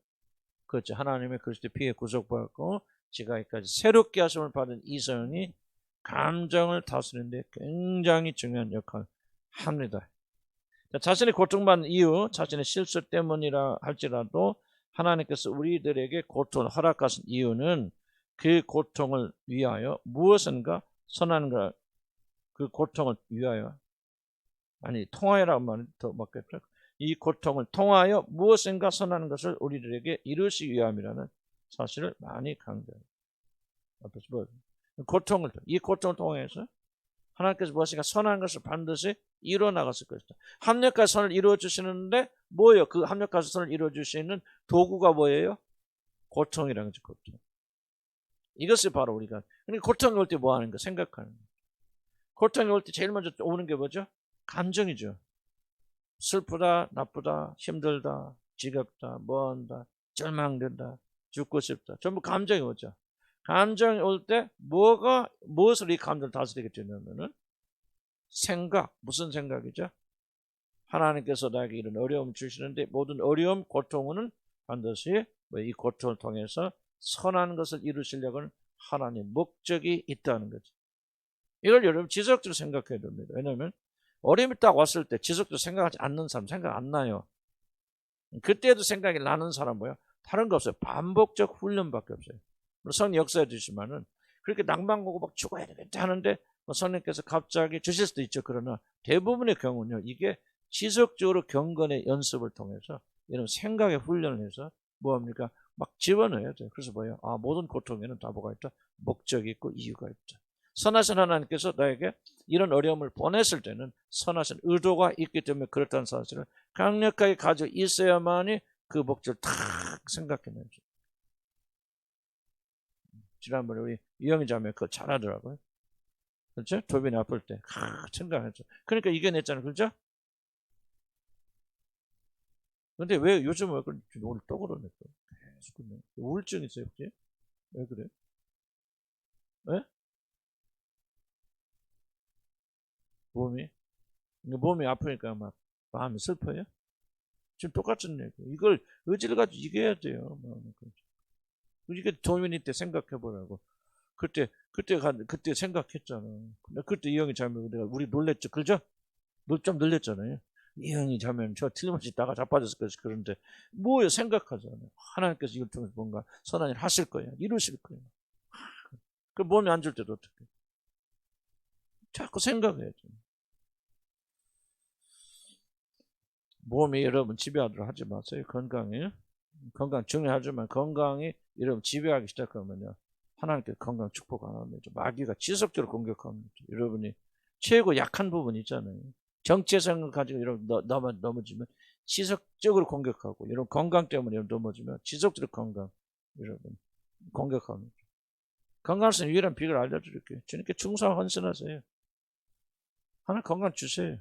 그렇죠. 하나님의 그리스도의 피에 구속받고 지금까지 새롭게 하심을 받은 이성이 감정을 다스리는데 굉장히 중요한 역할을 합니다. 자신의 고통받는 이유, 자신의 실수 때문이라 할지라도 하나님께서 우리들에게 고통을 허락하신 이유는 그 고통을 위하여 무엇인가 선한 것, 그 고통을 위하여 통하여라는 말이 더 맞겠죠. 이 고통을 통하여 무엇인가 선한 것을 우리들에게 이루시기 위함이라는 사실을 많이 강조해요. 이 고통을 통해서 하나님께서 무엇인가 선한 것을 반드시 이루어 나갔을 것이다. 합력과 선을 이루어 주시는데 뭐예요? 그 합력과 선을 이루어 주시는 도구가 뭐예요? 고통이라는 거죠. 고통. 이것이 바로 우리가 고통이 올 때 뭐 하는 거 생각하는 거. 고통이 올 때 제일 먼저 오는 게 뭐죠? 감정이죠. 슬프다, 나쁘다, 힘들다, 지겹다, 뭐한다, 절망된다, 죽고 싶다. 전부 감정이 오죠. 감정이 올 때 무엇을 이 감정을 다스리게 되냐면은 생각, 무슨 생각이죠? 하나님께서 나에게 이런 어려움을 주시는데 모든 어려움, 고통은 반드시 이 고통을 통해서 선한 것을 이루시려고 하나님의 목적이 있다는 거죠. 이걸 여러분 지속적으로 생각해야 됩니다. 왜냐하면 어려움이 딱 왔을 때 지속적으로 생각하지 않는 사람 생각 안 나요. 그때도 생각이 나는 사람 뭐야? 다른 거 없어요. 반복적 훈련밖에 없어요. 성령 역사해 주시면은 그렇게 낭만 오고 막 죽어야 되겠다 하는데 성령께서 갑자기 주실 수도 있죠. 그러나 대부분의 경우는요. 이게 지속적으로 경건의 연습을 통해서 이런 생각의 훈련을 해서 뭐합니까? 막 집어넣어야 돼요. 그래서 뭐예요? 모든 고통에는 다 뭐가 있다? 목적이 있고 이유가 있다. 선하신 하나님께서 나에게 이런 어려움을 보냈을 때는 선하신 의도가 있기 때문에 그렇다는 사실을 강력하게 가지고 있어야만이 그 목적을 탁 생각해내죠. 지난번에 우리 이영희 자매 그거 잘하더라고요. 그렇죠? 조빈이 아플 때 생각했죠. 그러니까 이겨냈잖아요. 그렇죠? 근데 왜 요즘 왜 오늘 또 그러네 또. 계속 그러네. 우울증 있어요 혹시? 왜 그래? 왜? 몸이 아프니까 막 마음이 슬퍼요? 지금 똑같은 얘기. 이걸 의지를 가지고 이겨야 돼요. 이게 조민이 때 생각해 보라고. 그때 생각했잖아. 그때 이 형이 잘못 내가 우리 놀랬죠, 그죠? 좀 놀랬잖아요. 이 형이 자면 저 틀림없이 나가 자빠졌을 것이 그런데 뭐예요? 생각하잖아요. 하나님께서 이걸 통해서 뭔가 선한 일 하실 거야, 이루실 거야. 그 몸이 안 좋을 때도 어떻게? 자꾸 생각해야죠. 몸이 여러분 지배하도록 하지 마세요. 건강 중요하지만 건강이 여러분 지배하기 시작하면요. 하나님께 건강 축복 안 합니다. 마귀가 지속적으로 공격합니다. 여러분이 최고 약한 부분 있잖아요. 정체성을 가지고 여러분 넘어지면 지속적으로 공격하고 여러분 건강 때문에 여러분 넘어지면 지속적으로 여러분 공격합니다. 건강성 유일한 비결을 알려드릴게요. 주님께 충성 헌신하세요. 하나님 건강 주세요.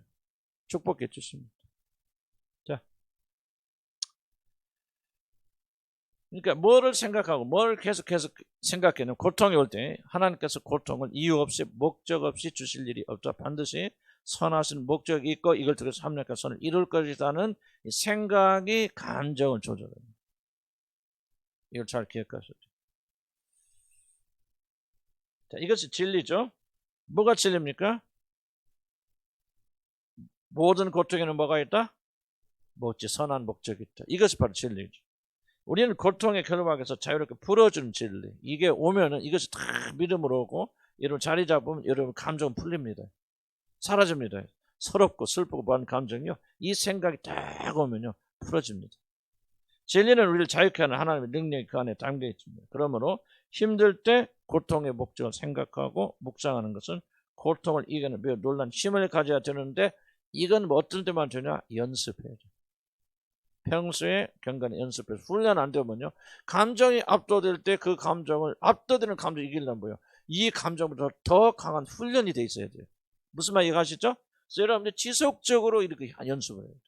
축복해 주십니다. 자, 그러니까 뭐를 생각하고 뭘 계속 생각해는 고통이 올 때 하나님께서 고통을 이유 없이 목적 없이 주실 일이 없다. 반드시 선하신 목적이 있고 이걸 통해서 합력과 선을 이룰 것이라는 생각이 감정을 조절합니다. 이걸 잘 기억하셔야 돼요. 자, 이것이 진리죠. 뭐가 진리입니까? 모든 고통에는 뭐가 있다? 뭐지 선한 목적이 있다. 이것이 바로 진리죠. 우리는 고통의 결박에서 자유롭게 풀어주는 진리. 이게 오면은 이것이 다 믿음으로 오고 여러분 자리 잡으면 여러분 감정 풀립니다. 사라집니다. 서럽고 슬프고 뭐하는 감정이요. 이 생각이 딱 오면요 풀어집니다. 진리는 우리를 자유케 하는 하나님의 능력이 그 안에 담겨 있습니다. 그러므로 힘들 때 고통의 목적을 생각하고 묵상하는 것은 고통을 이겨내는 매우 놀라운 힘을 가져야 되는데 이건 뭐 어떤 때만 되냐? 연습해야죠. 평소에 경건히 연습해서 훈련 안 되면요 감정이 압도될 때 그 감정을 압도되는 감정을 이기려면 뭐예요? 이 감정보다 더 강한 훈련이 돼 있어야 돼요. 무슨 말 이해가시죠? 여러분들 지속적으로 이렇게 연습을 해야 돼요.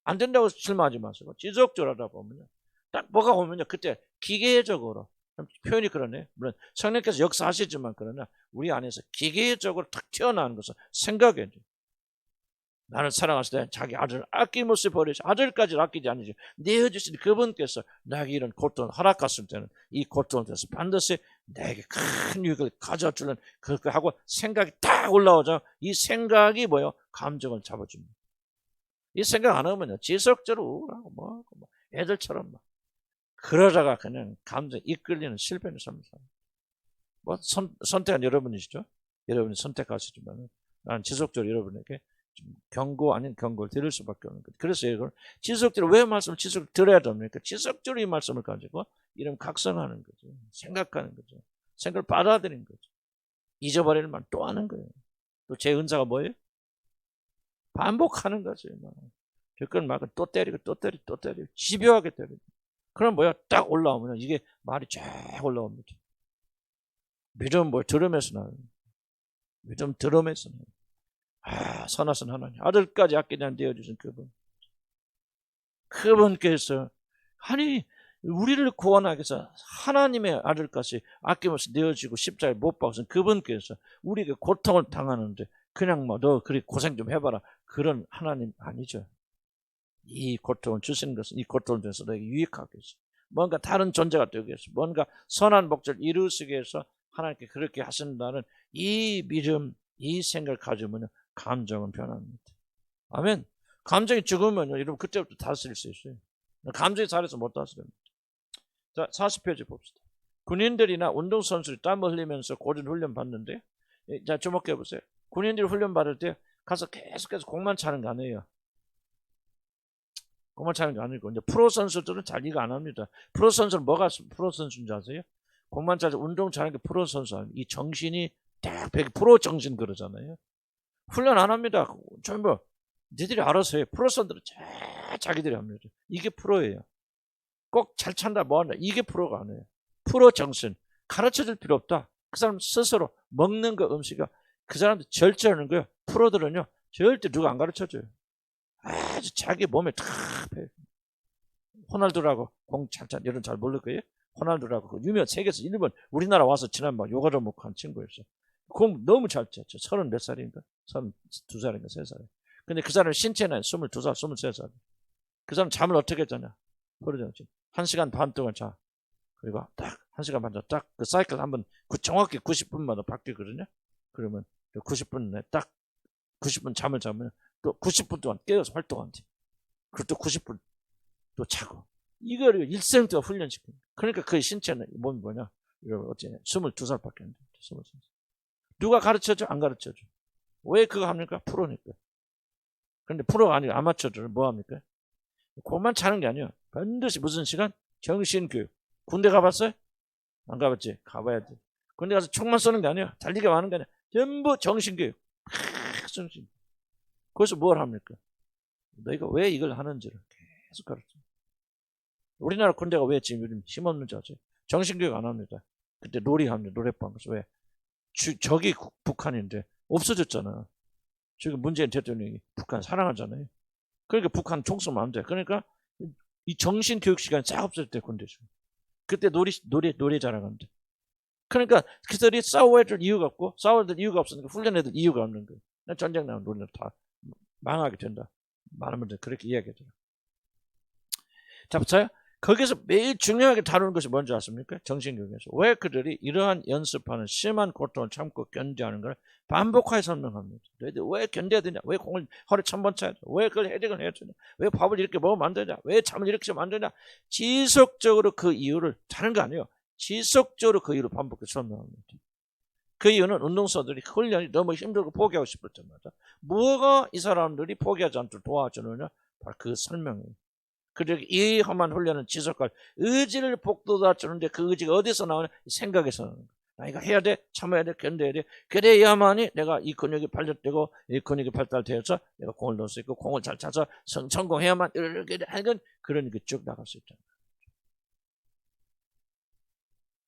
안 된다고 실망하지 마세요. 지속적으로 하다 보면요 딱 뭐가 오면요 그때 기계적으로 표현이 그러네. 물론 성령께서 역사하시지만 그러나 우리 안에서 기계적으로 탁 튀어나오는 것은 생각해야 돼요. 나를 사랑하실 때 자기 아들을 아낌없이 버리시 아들까지 아끼지 않으시 내어주신 그분께서 나에게 이런 고통을 허락했을 때는 이 고통을 통해서 반드시 내게 큰 유익을 가져주는 그렇게 하고 생각이 딱 올라오죠. 이 생각이 뭐예요? 감정을 잡아줍니다. 이 생각 안 하면요 지속적으로 우울하고 뭐 애들처럼 막 그러다가 그냥 감정에 이끌리는 실패는 삽니다. 뭐 선택은 여러분이시죠. 여러분이 선택하시지만 나는 지속적으로 여러분에게 좀 경고 아닌 경고를 드릴 수밖에 없는 거죠. 그래서 이걸 지속적으로 왜 말씀을 지속적으로 들어야 됩니까? 지속적으로 이 말씀을 가지고 이런 각성하는 거죠. 생각하는 거죠. 생각을 받아들이는 거죠. 잊어버리는 말 또 하는 거예요. 또 제 은사가 뭐예요? 반복하는 거죠. 그건 막 또 때리고 또 때리고 또 때리고 집요하게 때리고. 그럼 뭐야? 딱 올라오면 이게 말이 쫙 올라옵니다. 믿음 뭐 들으면서 나요. 믿음 들으면서 나요. 선하신 하나님 아들까지 아끼지 않게 되어주신 그분께서 아니 우리를 구원하기 위해서 하나님의 아들까지 아낌없이 내어주고 십자가에 못 박으신 그분께서 우리에게 고통을 당하는데 그냥 뭐 너 그리 고생 좀 해봐라 그런 하나님 아니죠. 이 고통을 주시는 것은 이 고통을 통해서 너에게 유익하게 해서 뭔가 다른 존재가 되기 위해서 뭔가 선한 목적을 이루시기 위해서 하나님께 그렇게 하신다는 이 믿음 이 생각을 가지면 감정은 변합니다. 아멘. 감정이 죽으면요 여러분 그때부터 다스릴 수 있어요. 감정이 살아서 못 다스립니다. 자 40페이지 봅시다. 군인들이나 운동선수들이 땀을 흘리면서 고된 훈련 받는데 자 주목해 보세요. 군인들이 훈련 받을 때 가서 계속해서 공만 차는 거 아니에요. 공만 차는 게 아니고 이제 프로 선수들은 잘 이거 안 합니다. 프로 선수는 뭐가 프로 선수인지 아세요? 공만 차서 운동 잘하는 게 프로 선수 아니에요. 이 정신이 딱 프로 정신 그러잖아요. 훈련 안 합니다. 전부 니들이 알아서 해요. 프로 선수들은 자기들이 합니다. 이게 프로예요. 꼭 잘 찬다 뭐한다 이게 프로가 아니에요. 프로 정신 가르쳐줄 필요 없다. 그 사람 스스로 먹는 거 음식이 그 사람들 절제하는 거예요. 프로들은요 절대 누가 안 가르쳐줘요. 아주 자기 몸에 탁 호날두라고 공 잘 여러분 잘 모를 거예요. 호날두라고 유명 세계에서 일본 우리나라 와서 지난번 요가를 먹고 한 친구였어요. 공 너무 잘 쳤죠. 30 몇 살인가 32살인가 3살. 근데 그 사람 신체는 22살 23살. 그 사람 잠을 어떻게 했잖아. 버려졌지. 1시간 반 동안 자. 그리고 딱 1시간 반 동안 딱 그 사이클 한번 정확히 90분마다 바뀌거든요. 그러면 90분 내에 딱 90분 잠을 자면 또 90분 동안 깨어서 활동한대. 그리고 또 90분 또 자고. 이거를 일생 동안 훈련시킵니다. 그러니까 그 신체는 몸이 뭐냐? 여러분 어째 22살밖에 안 돼. 22살. 누가 가르쳐줘? 안 가르쳐줘. 왜 그거 합니까? 프로니까. 그런데 프로가 아니고 아마추어들은 뭐 합니까? 그것만 차는 게 아니에요. 반드시 무슨 시간? 정신교육. 군대 가봤어요? 안 가봤지? 가봐야지. 군대 가서 총만 쏘는 게 아니에요. 달리기 하는 게 아니에요. 전부 정신교육. 정신. 거기서 뭘 합니까? 너희가 왜 이걸 하는지를 계속 가르쳐. 우리나라 군대가 왜 지금 요즘 힘없는지 아세요? 정신교육 안 합니다. 그때 놀이합니다. 노래방 가서 왜? 저기 북한인데 없어졌잖아. 지금 문재인 대통령이 북한 사랑하잖아요. 그러니까 북한 총 쏘면 안 돼. 그러니까 이 정신교육 시간이 싹 없을 때 군대죠. 그때 노래 자랑하는데. 그러니까 그들이 싸워야 될 이유가 없고 싸워야 될 이유가 없으니까 훈련해야 될 이유가 없는 거예요. 전쟁 나면 우리는 다 망하게 된다. 많은 분들이 그렇게 이야기하더라고요. 자, 보세요. 거기서 매일 중요하게 다루는 것이 뭔지 아십니까? 정신교육에서. 왜 그들이 이러한 연습하는 심한 고통을 참고 견디하는 걸 반복하여 설명합니다. 너희들 왜 견뎌야 되냐? 왜 공을 허리 1000번 쳐야 돼? 왜 그걸 헤딩을 해야 되냐? 왜 밥을 이렇게 먹으면 안 되냐? 왜 잠을 이렇게 자면 안 되냐? 지속적으로 그 이유를, 다른 거 아니에요. 지속적으로 그 이유를 반복해서 설명합니다. 그 이유는 운동선수들이 훈련이 너무 힘들고 포기하고 싶을 때마다 뭐가 이 사람들이 포기하지 않도록 도와주느냐? 바로 그 설명이에요. 그리고 이 험한 훈련은 지속할 의지를 북돋아주는데 그 의지가 어디서 나오냐? 생각에서 나오는 거야. 나 이거 해야 돼, 참아야 돼, 견뎌야 돼. 그래야만이 내가 이 근육이 발달되고 이 근육이 발달되어서 내가 공을 넣을 수 있고 공을 잘 차서 성공해야만 이렇게 하는, 그러니까 쭉 나갈 수 있다.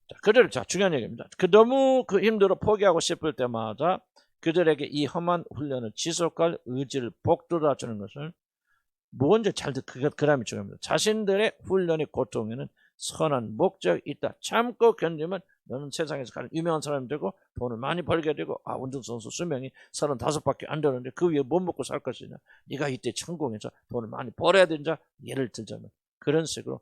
자, 그대로, 자, 중요한 얘기입니다. 너무 힘들어 포기하고 싶을 때마다 그들에게 이 험한 훈련을 지속할 의지를 북돋아주는 것을 먼저 잘 그 다음이 중요합니다. 자신들의 훈련의 고통에는 선한 목적이 있다. 참고 견디면 너는 세상에서 가장 유명한 사람이 되고 돈을 많이 벌게 되고, 운동선수 수명이 35밖에 안 되는데 그 위에 못 먹고 살 것이냐. 네가 이때 성공해서 돈을 많이 벌어야 된다. 예를 들자면 그런 식으로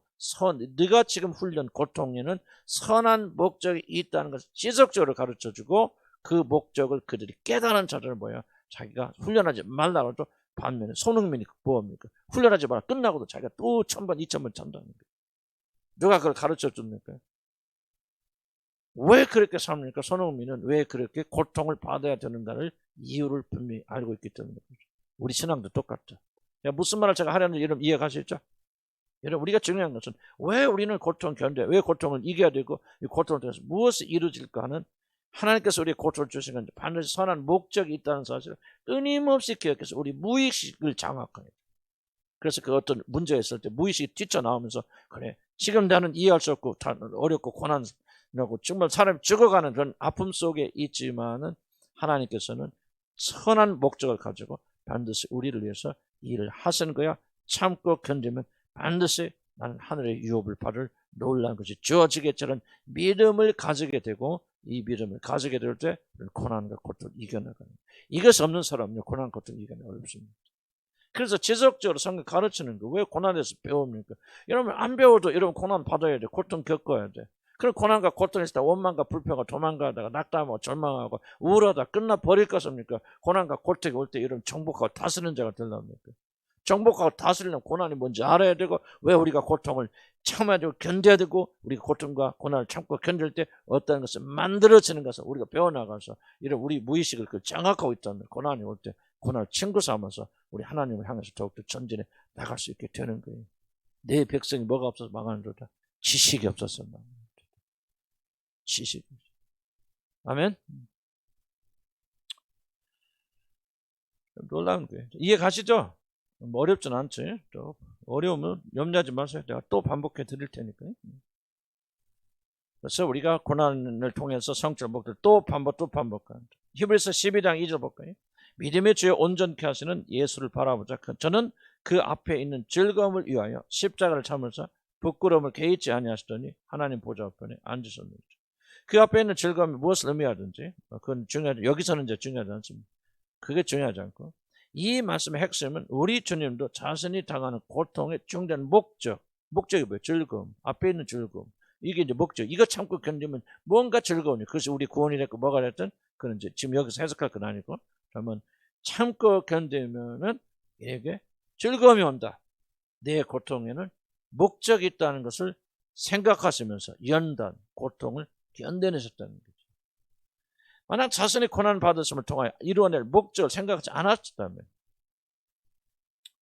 네가 지금 훈련 고통에는 선한 목적이 있다는 것을 지속적으로 가르쳐주고, 그 목적을 그들이 깨달은 자들은 뭐야? 자기가 훈련하지 말라고 해도 반면에 손흥민이 뭐합니까? 훈련하지 마라. 끝나고도 자기가 또 1000번, 2000번 찬다는 거예요. 누가 그걸 가르쳐 줍니까? 왜 그렇게 삽니까? 손흥민은 왜 그렇게 고통을 받아야 되는가를 이유를 분명히 알고 있기 때문에. 우리 신앙도 똑같죠. 무슨 말을 제가 하려는지 여러분 이해가시죠? 여러분, 우리가 중요한 것은 왜 우리는 고통을 견뎌야, 왜 고통을 이겨야 되고, 이 고통을 통해서 무엇이 이루어질까 하는, 하나님께서 우리의 고통을 주신 건 반드시 선한 목적이 있다는 사실을 끊임없이 기억해서 우리 무의식을 장악하는. 그래서 그 어떤 문제가 있을 때 무의식이 뛰쳐나오면서, 그래, 지금 나는 이해할 수 없고 어렵고 고난하고 정말 사람이 죽어가는 그런 아픔 속에 있지만은, 하나님께서는 선한 목적을 가지고 반드시 우리를 위해서 일을 하시는 거야. 참고 견디면 반드시 나는 하늘의 유업을 받을 놀라운 것이 주어지겠지라는 믿음을 가지게 되고, 이 믿음을 가지게 될 때 고난과 고통을 이겨나가는, 이것이 없는 사람은요 고난 고통을 이겨내기 어렵습니다. 그래서 지속적으로 성경 가르치는 거, 왜 고난에서 배웁니까? 여러분 안 배워도 여러분 고난 받아야 돼. 고통 겪어야 돼. 그럼 고난과 고통에서 다 원망과 불평과 도망가다가 낙담하고 절망하고 우울하다 끝나버릴 것입니까? 고난과 고통이 올 때 여러분 정복하고 다스리는 자가 되려합니까? 정복하고 다스리는 고난이 뭔지 알아야 되고, 왜 우리가 고통을 참아야 되고 견뎌야 되고, 우리가 고통과 고난을 참고 견딜 때 어떤 것을 만들어지는 것을 우리가 배워나가서 이런 우리 무의식을 장악하고 있다면, 고난이 올 때 고난을 친구 삼아서 우리 하나님을 향해서 더욱더 전진해 나갈 수 있게 되는 거예요. 내 백성이 뭐가 없어서 망하는도다? 지식이 없어서 망하는도다. 지식이. 아멘. 놀라운 거예요. 이해 가시죠? 어렵진 않지. 또 어려우면 염려하지 마세요. 내가 또 반복해 드릴 테니까요. 그래서 우리가 고난을 통해서 성취를 목표를 또 반복한다. 히브리서 12장 2절 볼까요? 믿음의 주에 온전케 하시는 예수를 바라보자. 저는 그 앞에 있는 즐거움을 위하여 십자가를 참으면서 부끄러움을 개의치 아니하시더니 하나님 보좌 우편에 앉으셨느니라. 그 앞에 있는 즐거움이 무엇을 의미하든지 그건 중요하지, 여기서는 이제 중요하지 않습니다. 그게 중요하지 않고, 이 말씀의 핵심은 우리 주님도 자신이 당하는 고통의 중대한 목적이 뭐예요? 즐거움. 앞에 있는 즐거움. 이게 이제 목적. 이거 참고 견디면 뭔가 즐거움이. 그것이 우리 구원이 됐고 뭐가 됐든, 그건 이제 지금 여기서 해석할 건 아니고, 그러면 참고 견디면은 이게 즐거움이 온다. 내 고통에는 목적이 있다는 것을 생각하시면서 연단, 고통을 견뎌내셨다는 거죠. 만약 자신의 고난 받으심을 통하여 이루어낼 목적을 생각하지 않았다면,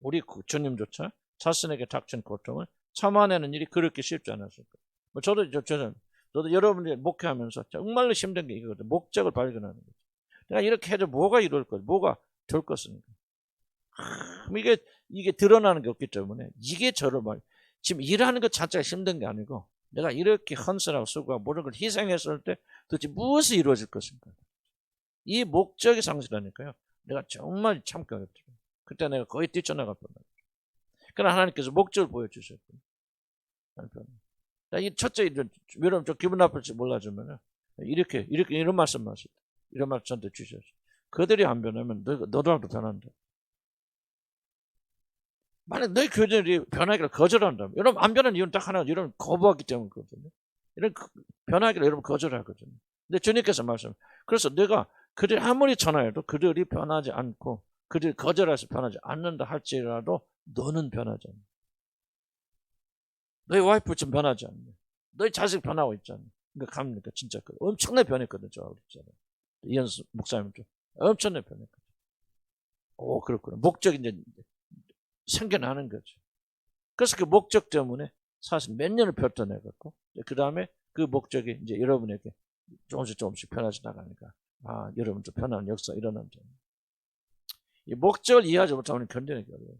우리 주님조차 자신에게 닥친 고통을 참아내는 일이 그렇게 쉽지 않았을 거예요. 저도 여러분들이 목회하면서 정말로 힘든 게 이거거든요. 목적을 발견하는 거죠. 내가 이렇게 해도 뭐가 이룰 것, 뭐가 될 것인가. 이게 드러나는 게 없기 때문에, 이게 저를 지금 일하는 것 자체가 힘든 게 아니고, 내가 이렇게 헌신하고 수고하고 모든 걸 희생했을 때 도대체 무엇이 이루어질 것인가. 이 목적이 상실하니까요, 내가 정말 참기 어렵더라고요. 그때 내가 거의 뛰쳐나갈 뻔했어요. 그러나 하나님께서 목적을 보여주셨고요. 이 첫째, 여러분 좀 기분 나쁠지 몰라주면 이렇게 이런 말씀 하시다. 이런 말씀 저한테 주셨어요. 그들이 안 변하면 너도 변한다. 만약 너희 교회들이 변하기를 거절한다면, 여러분 안 변하는 이유는 딱 하나, 여러분 거부하기 때문이거든요. 이런 변하기를 여러분 거절하거든요. 근데 주님께서 말씀, 그래서 내가 그들이 아무리 전화해도 그들이 변하지 않고 그들이 거절해서 변하지 않는다 할지라도 너는 변하지 않아. 너희 와이프 좀 변하지 않네. 너희 자식 변하고 있잖아. 그러니까 갑니까 진짜 엄청나게 변했거든. 저 우리 있잖아요. 이현수 목사님도 엄청나게 변했거든. 오 그렇구나. 목적이 이제 생겨나는 거죠. 그래서 그 목적 때문에 사실 몇 년을 펼쳐내갖고 그 다음에 그 목적이 이제 여러분에게 조금씩 변하지 나가니까 여러분도 변하는 역사 일어난다. 이 목적을 이해하지 못하면 견뎌내기 어려워요.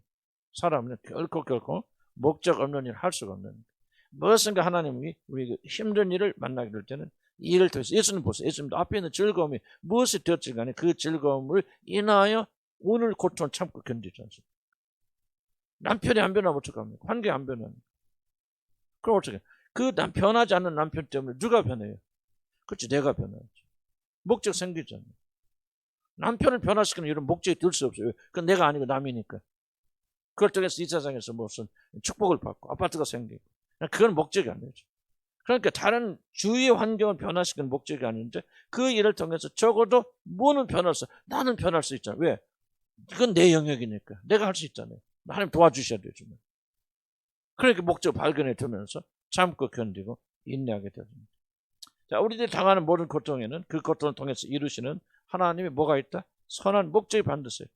사람은 결코 목적 없는 일을 할 수가 없는. 무엇인가 하나님이 우리 힘든 일을 만나게 될 때는 이 일을 통해서 예수님 보세요. 예수님도 앞에 있는 즐거움이 무엇이 되었지 간에 그 즐거움을 인하여 오늘 고통을 참고 견디지 않습니까? 남편이 안 변하면 어떡합니까? 환경이 안 변하면. 그럼 어떻게? 그 변하지 않는 남편 때문에 누가 변해요? 그렇지, 내가 변하지. 목적 생기잖아요. 남편을 변화시키는 이런 목적이 들 수 없어요. 그건 내가 아니고 남이니까. 그걸 통해서 이 세상에서 무슨 축복을 받고 아파트가 생기고. 그건 목적이 아니죠. 그러니까 다른 주위의 환경을 변화시키는 목적이 아닌데 그 일을 통해서 적어도 뭐는 변할 수, 나는 변할 수 있잖아. 왜? 이건 내 영역이니까. 내가 할 수 있잖아요. 하나님 도와주셔야 되죠. 그러니까 목적 발견해 두면서 참고 견디고 인내하게 됩니다. 자, 우리들이 당하는 모든 고통에는 그 고통을 통해서 이루시는 하나님이 뭐가 있다? 선한 목적이 반드시 있다.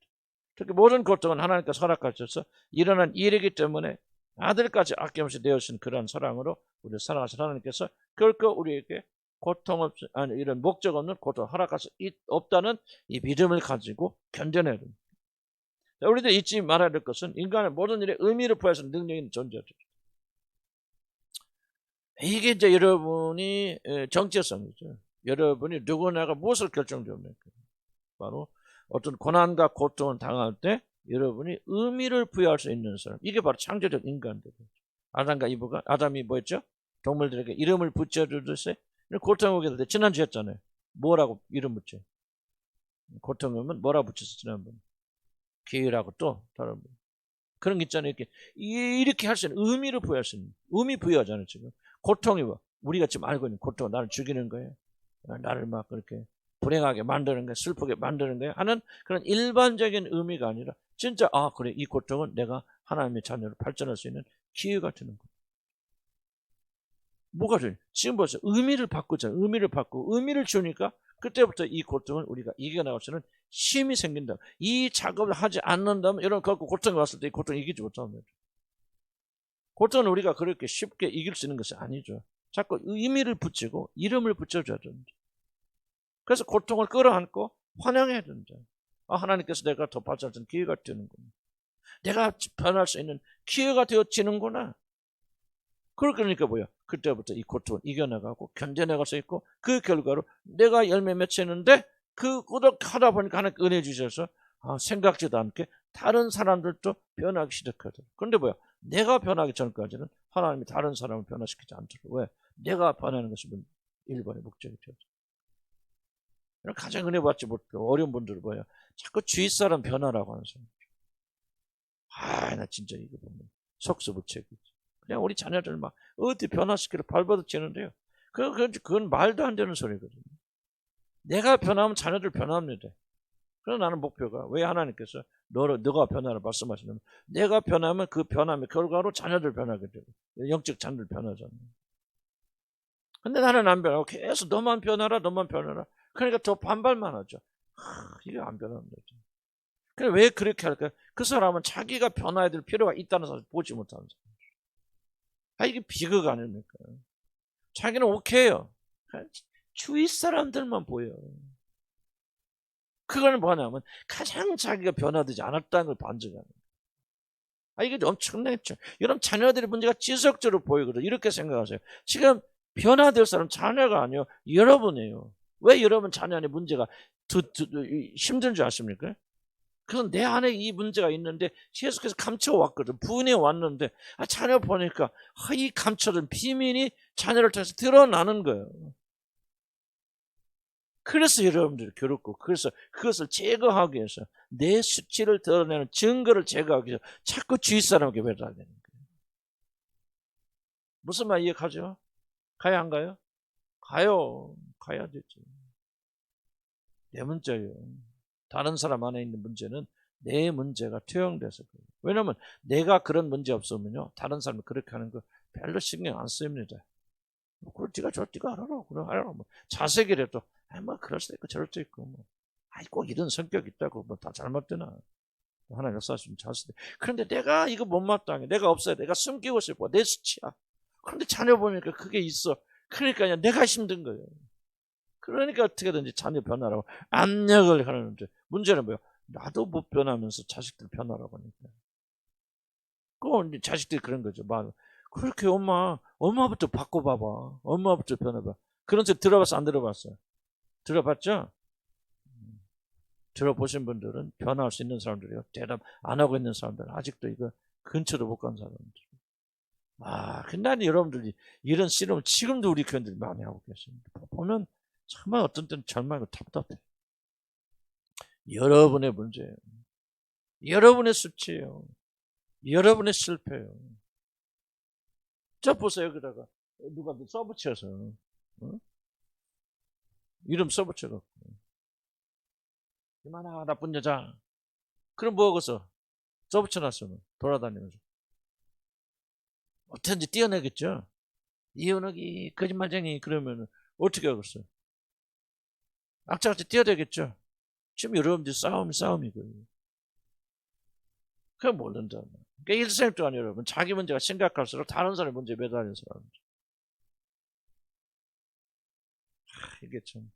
특히 모든 고통은 하나님께서 허락하셔서 일어난 일이기 때문에 아들까지 아낌없이 내어주신 그러한 사랑으로 우리를 사랑하신 하나님께서 결코 우리에게 고통 없이 이런 목적 없는 고통을 허락할 수 없다는 이 믿음을 가지고 견뎌내야 됩니다. 자, 우리들 잊지 말아야 될 것은 인간의 모든 일에 의미를 부여하는 능력이 있는 존재죠. 이게 이제 여러분이 정체성이죠. 여러분이 누구나가 무엇을 결정됩니까? 바로 어떤 고난과 고통을 당할 때 여러분이 의미를 부여할 수 있는 사람. 이게 바로 창조적 인간들이죠. 아담과 이브가, 아담이 뭐였죠? 동물들에게 이름을 붙여주듯이 고통을 오게 될 때 지난주에 했잖아요. 뭐라고 이름 붙여요? 고통을 오면 뭐라 붙였어 지난번에? 기회라고 또 다른 분. 그런 게 있잖아요. 이렇게 할 수 있는 의미를 부여할 수 있는 의미 부여하잖아요. 지금 고통이 뭐 우리가 지금 알고 있는 고통, 나를 죽이는 거예요. 나를 막 그렇게 불행하게 만드는 거예요. 슬프게 만드는 거예요. 하는 그런 일반적인 의미가 아니라 진짜 그래 이 고통은 내가 하나님의 자녀로 발전할 수 있는 기회가 되는 거예요. 뭐가 돼요? 지금 벌써 의미를 바꾸잖아요. 의미를 바꾸고 의미를 주니까 그때부터 이 고통을 우리가 이겨나갈 수 있는 힘이 생긴다. 이 작업을 하지 않는다면 여러분 고통이 왔을 때 이 고통을 이기지 못합니다. 고통은 우리가 그렇게 쉽게 이길 수 있는 것이 아니죠. 자꾸 의미를 붙이고 이름을 붙여줘야 된다. 그래서 고통을 끌어안고 환영해야 된다. 하나님께서 내가 더 발전하는 기회가 되는구나. 내가 변할 수 있는 기회가 되어지는구나. 그러니까 뭐야? 그때부터 이 고통을 이겨나가고 견뎌나갈 수 있고 그 결과로 내가 열매 맺히는데 그 꾸덕하다 보니까 하나님 은혜 주셔서 생각지도 않게 다른 사람들도 변하기 시작하죠. 그런데 뭐야? 내가 변하기 전까지는 하나님이 다른 사람을 변화시키지 않도록. 왜? 내가 변하는 것이 1번의 목적이죠. 가장 은혜 받지 못하고 어려운 분들은 뭐야? 자꾸 주위 사람 변화라고 하는 사람. 나 진짜 이거 보면 속수무책이지. 그냥 우리 자녀들 막 어디 변화시키려 발버둥치는데요. 그건 말도 안 되는 소리거든요. 내가 변하면 자녀들 변합니다. 그래서 나는 목표가 왜 하나님께서 너가 변화를 말씀하시냐면 내가 변하면 그 변함의 결과로 자녀들 변하게 되고 영적 자녀들 변하잖아요. 근데 나는 안 변하고 계속 너만 변하라. 그러니까 더 반발만 하죠. 이게 안 변합니다. 그래 왜 그렇게 할까요? 그 사람은 자기가 변화해야 될 필요가 있다는 사실을 보지 못하는 사람. 이게 비극 아닙니까? 자기는 오케이요. 주위 사람들만 보여요. 그거는 뭐냐면 가장 자기가 변화되지 않았다는 걸 반증하는 거예요. 이게 엄청나겠죠. 여러분 자녀들의 문제가 지속적으로 보이거든요. 이렇게 생각하세요. 지금 변화될 사람 자녀가 아니에요. 여러분이에요. 왜 여러분 자녀 안에 문제가 힘든 줄 아십니까? 그건 내 안에 이 문제가 있는데 계속해서 감춰왔거든. 분해 왔는데 자녀 보니까 이 감춰둔 비밀이 자녀를 통해서 드러나는 거예요. 그래서 여러분들이 괴롭고, 그래서 그것을 제거하기 위해서 내 수치를 드러내는 증거를 제거하기 위해서 자꾸 주위 사람에게 매달리는 거예요. 무슨 말 이해가죠? 가야 안 가요? 가요. 가야 되죠. 내 문제예요. 다른 사람 안에 있는 문제는 내 문제가 투영돼서 그래요. 왜냐하면 내가 그런 문제 없으면요, 다른 사람이 그렇게 하는 거 별로 신경 안 씁니다. 그걸 네가 네가 알아라. 그래 알아라. 뭐 자색이라도 뭐 그럴 수도 있고 저럴 수도 있고 뭐 꼭 이런 성격이 있다고 뭐 다 잘못되나. 하나님 역사하시면 잘 수도. 그런데 내가 이거 못마땅해. 내가 없어야 돼. 내가 숨기고 싶어. 내 수치야. 그런데 자녀 보니까 그게 있어. 그러니까 내가 힘든 거예요. 그러니까 어떻게든지 자녀 변화라고 압력을 하는데, 문제는 뭐예요? 나도 못 변하면서 자식들 변화라고 하니까. 그 자식들이 그런 거죠. 막 그렇게 엄마부터 바꿔봐봐. 엄마부터 변해봐. 그런 소리 들어봤어? 안 들어봤어요? 들어봤죠? 들어보신 분들은 변화할 수 있는 사람들이요. 대답 안 하고 있는 사람들은 아직도 이거 근처도 못 간 사람들. 근데 여러분들이 이런 씨름을 지금도 우리 교인들이 많이 하고 계십니다. 보면 정말 어떤 때는 절망이고 답답해. 여러분의 문제예요. 여러분의 수치예요. 여러분의 실패예요. 저 보세요. 여기다가 누가 써붙여서 이름 써붙여갖고 이만한 나쁜 여자. 그럼 뭐하겠어? 써붙여놨으면 돌아다니면서 어떻게든지 띄어내겠죠. 이혼하기 거짓말쟁이 그러면 어떻게 하겠어요? 악착같이 띄어내겠죠. 지금 여러분들 싸움이고요. 그걸 모른다. 그러니까 일생 동안 여러분 자기 문제가 심각할수록 다른 사람의 문제에 매달리는 사람이죠. 이게 참